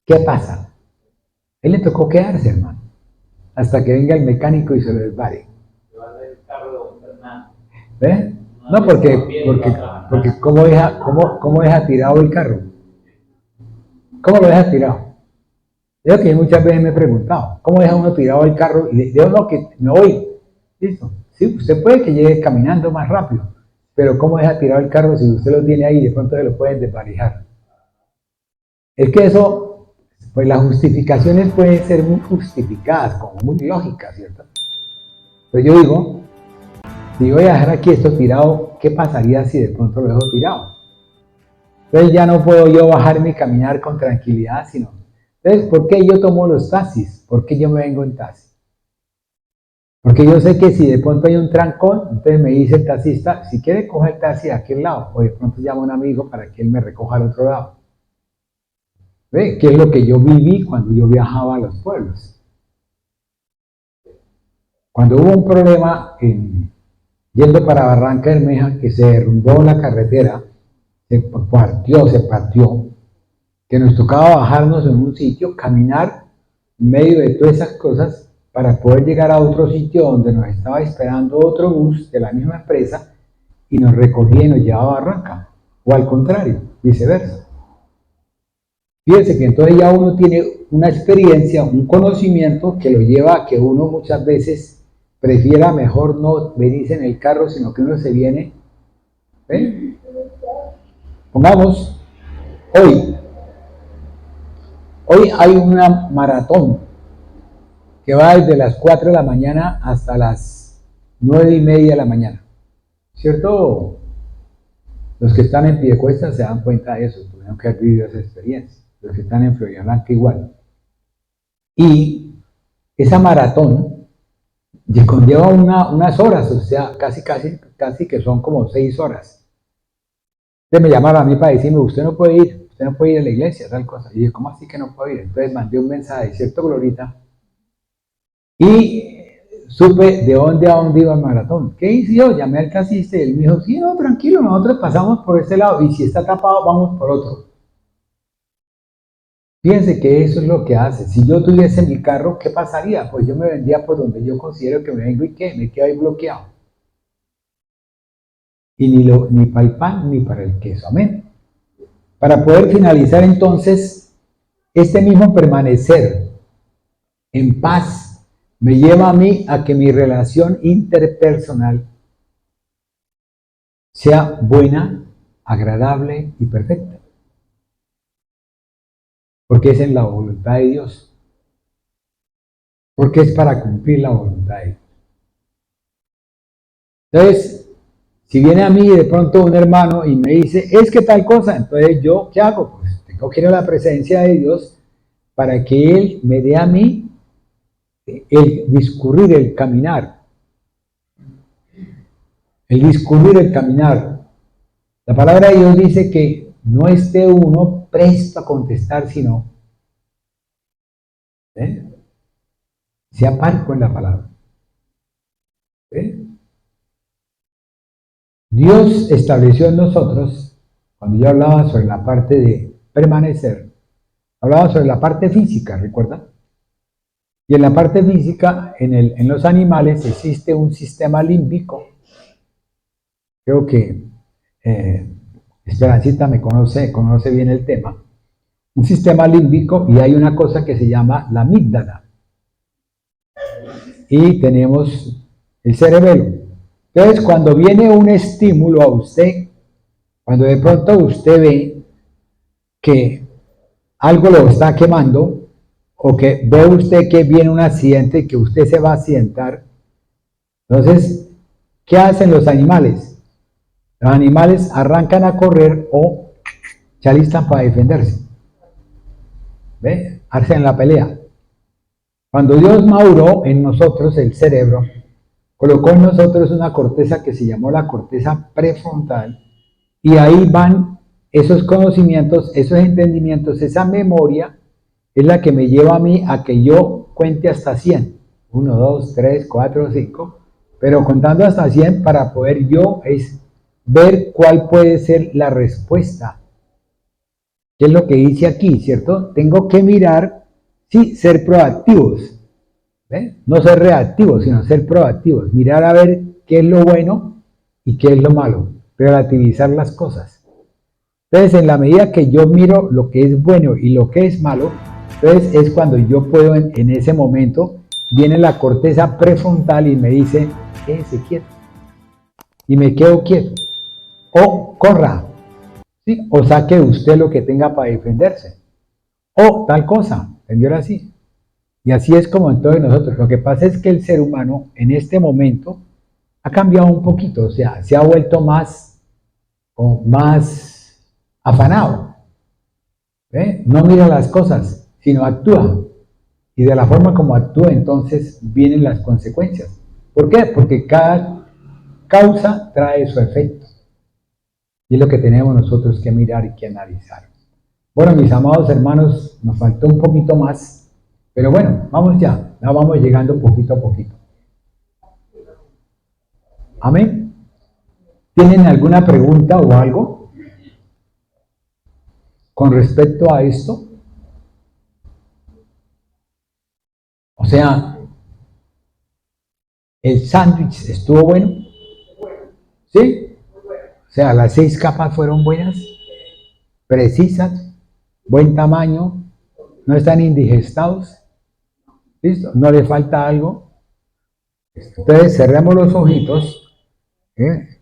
¿Qué pasa? Él le tocó quedarse, hermano, hasta que venga el mecánico y se lo desvare. ¿Ve? No, porque ¿cómo deja tirado el carro? ¿Cómo lo deja tirado? Yo que muchas veces me he preguntado, ¿cómo deja uno tirado el carro? Y le digo, no, que me voy. Listo. Sí, usted puede que llegue caminando más rápido, pero ¿cómo deja tirado el carro si usted lo tiene ahí y de pronto se lo pueden desvalijar? Es que eso, pues las justificaciones pueden ser muy justificadas, como muy lógicas, ¿cierto? Pues yo digo, si voy a dejar aquí esto tirado, ¿qué pasaría si de pronto lo dejo tirado? Entonces ya no puedo yo bajarme y caminar con tranquilidad, sino... Entonces, ¿por qué yo tomo los taxis? ¿Por qué yo me vengo en taxi? Porque yo sé que si de pronto hay un trancón, entonces me dice el taxista, si quiere coger el taxi de aquel lado, o de pronto llamo a un amigo para que él me recoja al otro lado. ¿Ve? ¿Qué es lo que yo viví cuando yo viajaba a los pueblos? Cuando hubo un problema yendo para Barranca Bermeja, que se derrumbó la carretera, se partió, que nos tocaba bajarnos en un sitio, caminar en medio de todas esas cosas para poder llegar a otro sitio donde nos estaba esperando otro bus de la misma empresa y nos recogía y nos llevaba a Barranca, o al contrario, viceversa. Fíjense que entonces ya uno tiene una experiencia, un conocimiento que lo lleva a que uno muchas veces prefiera mejor no venirse en el carro, sino que uno se viene. ¿Ven? Pongamos, hoy hay una maratón que va desde las 4 de la mañana hasta las 9:30 de la mañana. ¿Cierto? Los que están en Piedecuesta se dan cuenta de eso, tuvieron que haber vivido esa experiencia. Los que están en Florida Blanca igual. Y esa maratón conlleva unas horas, o sea, casi que son como 6 horas. Entonces me llamaron a mí para decirme, usted no puede ir a la iglesia, tal cosa. Y yo, ¿cómo así que no puedo ir? Entonces mandé un mensaje, ¿cierto, Glorita? Y supe de dónde a dónde iba el maratón. ¿Qué hice yo? Llamé al taxista y él me dijo, sí, no, tranquilo, nosotros pasamos por este lado y si está tapado, vamos por otro. Fíjense que eso es lo que hace. Si yo tuviese mi carro, ¿qué pasaría? Pues yo me vendía por donde yo considero que me vengo y ¿qué? Me quedo ahí bloqueado. Y ni para el pan ni para el queso. Amén. Para poder finalizar entonces, este mismo permanecer en paz me lleva a mí a que mi relación interpersonal sea buena, agradable y perfecta. Porque es en la voluntad de Dios. Porque es para cumplir la voluntad de Dios. Entonces, si viene a mí de pronto un hermano y me dice, es que tal cosa, entonces yo, ¿qué hago? Pues Tengo que ir a la presencia de Dios para que Él me dé a mí el discurrir, el caminar. El discurrir, el caminar. La palabra de Dios dice que no esté uno presto a contestar, sino sea parco en la palabra. Dios estableció en nosotros, cuando yo hablaba sobre la parte de permanecer, hablaba sobre la parte física, ¿recuerda? Y en la parte física, en los animales, existe un sistema límbico. Creo que Esperancita me conoce bien el tema. Un sistema límbico, y hay una cosa que se llama la amígdala. Y tenemos el cerebelo. Entonces, cuando viene un estímulo a usted, cuando de pronto usted ve que algo lo está quemando, o que ve usted que viene un accidente y que usted se va a accidentar, entonces, ¿qué hacen los animales? Los animales arrancan a correr o se alistan para defenderse. ¿Ve? Hacen la pelea. Cuando Dios maduró en nosotros el cerebro, colocó en nosotros una corteza que se llamó la corteza prefrontal, y ahí van esos conocimientos, esos entendimientos, esa memoria es la que me lleva a mí a que yo cuente hasta 100. 1, 2, 3, 4, 5, pero contando hasta 100 para poder yo ver cuál puede ser la respuesta. ¿Qué es lo que dice aquí, cierto? Tengo que mirar, sí, ser proactivos. ¿Ve? No ser reactivos, sino ser proactivos. Mirar a ver qué es lo bueno y qué es lo malo. Relativizar las cosas. Entonces, en la medida que yo miro lo que es bueno y lo que es malo, entonces es cuando yo puedo, en ese momento, viene la corteza prefrontal y me dice, quédese quieto. Y me quedo quieto. O corra, ¿sí? O saque usted lo que tenga para defenderse. O tal cosa, ¿entendió así? Y así es como en todos nosotros. Lo que pasa es que el ser humano en este momento ha cambiado un poquito, o sea, se ha vuelto más afanado. ¿Ve? No mira las cosas, sino actúa. Y de la forma como actúa, entonces vienen las consecuencias. ¿Por qué? Porque cada causa trae su efecto. Y es lo que tenemos nosotros que mirar y que analizar. Bueno, mis amados hermanos, nos faltó un poquito más, pero bueno, vamos ya vamos llegando poquito a poquito. Amén. ¿Tienen alguna pregunta o algo con respecto a esto? O sea, ¿el sándwich estuvo bueno? ¿Sí? O sea, las 6 capas fueron buenas, precisas, buen tamaño, no están indigestados. ¿Listo? ¿No le falta algo? Entonces cerremos los ojitos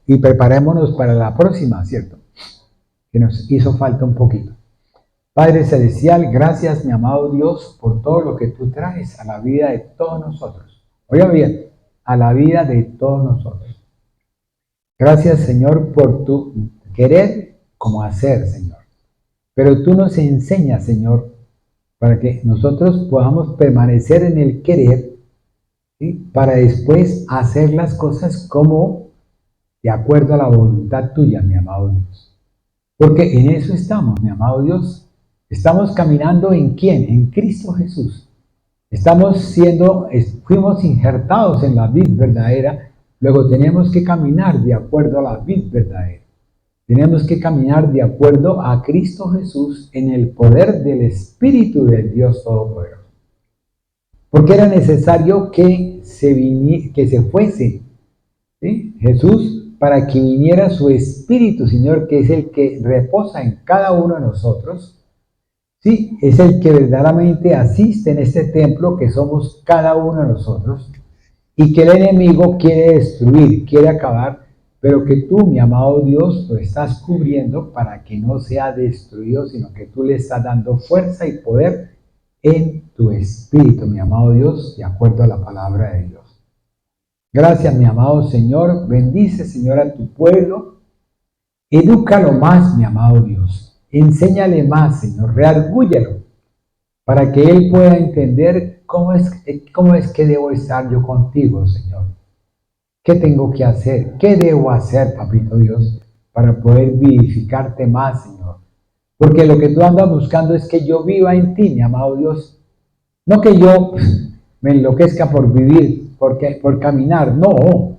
y preparémonos para la próxima, ¿cierto? Que nos hizo falta un poquito. Padre Celestial, gracias, mi amado Dios, por todo lo que tú traes a la vida de todos nosotros. Oiga bien, a la vida de todos nosotros. Gracias, Señor, por tu querer como hacer, Señor. Pero tú nos enseñas, Señor, para que nosotros podamos permanecer en el querer, ¿sí? Para después hacer las cosas como de acuerdo a la voluntad tuya, mi amado Dios. Porque en eso estamos, mi amado Dios. Estamos caminando ¿en quién? En Cristo Jesús. Fuimos injertados en la vid verdadera, luego tenemos que caminar de acuerdo a la vid verdadera. Tenemos que caminar de acuerdo a Cristo Jesús en el poder del Espíritu del Dios Todopoderoso. Porque era necesario que se fuese, ¿sí? Jesús, para que viniera su Espíritu, Señor, que es el que reposa en cada uno de nosotros. Sí, es el que verdaderamente asiste en este templo que somos cada uno de nosotros, y que el enemigo quiere destruir, quiere acabar, pero que tú, mi amado Dios, lo estás cubriendo para que no sea destruido, sino que tú le estás dando fuerza y poder en tu espíritu, mi amado Dios, de acuerdo a la palabra de Dios. Gracias, mi amado Señor. Bendice, Señor, a tu pueblo. Edúcalo más, mi amado Dios. Enséñale más, Señor, reargúyelo, para que él pueda entender cómo es que debo estar yo contigo, Señor. ¿Qué tengo que hacer? ¿Qué debo hacer, Papito Dios, para poder vivificarte más, Señor? Porque lo que tú andas buscando es que yo viva en ti, mi amado Dios. No que yo me enloquezca por vivir, por caminar. No,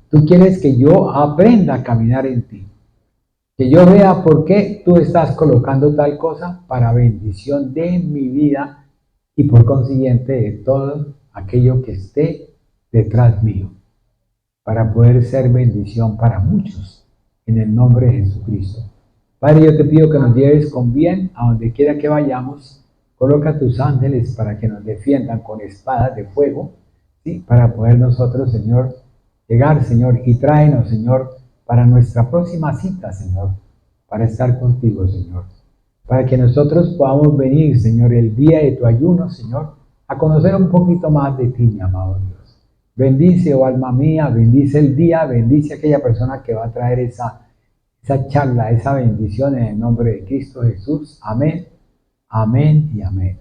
tú quieres que yo aprenda a caminar en ti. Que yo vea por qué tú estás colocando tal cosa para bendición de mi vida y por consiguiente de todo aquello que esté detrás mío, para poder ser bendición para muchos, en el nombre de Jesucristo. Padre, yo te pido que nos lleves con bien a donde quiera que vayamos. Coloca tus ángeles para que nos defiendan con espadas de fuego, ¿sí? Para poder nosotros, Señor, llegar, Señor, y tráenos, Señor, para nuestra próxima cita, Señor, para estar contigo, Señor. Para que nosotros podamos venir, Señor, el día de tu ayuno, Señor, a conocer un poquito más de ti, mi amado Dios. Bendice, oh alma mía, bendice el día, bendice a aquella persona que va a traer esa charla, esa bendición en el nombre de Cristo Jesús. Amén, amén y amén.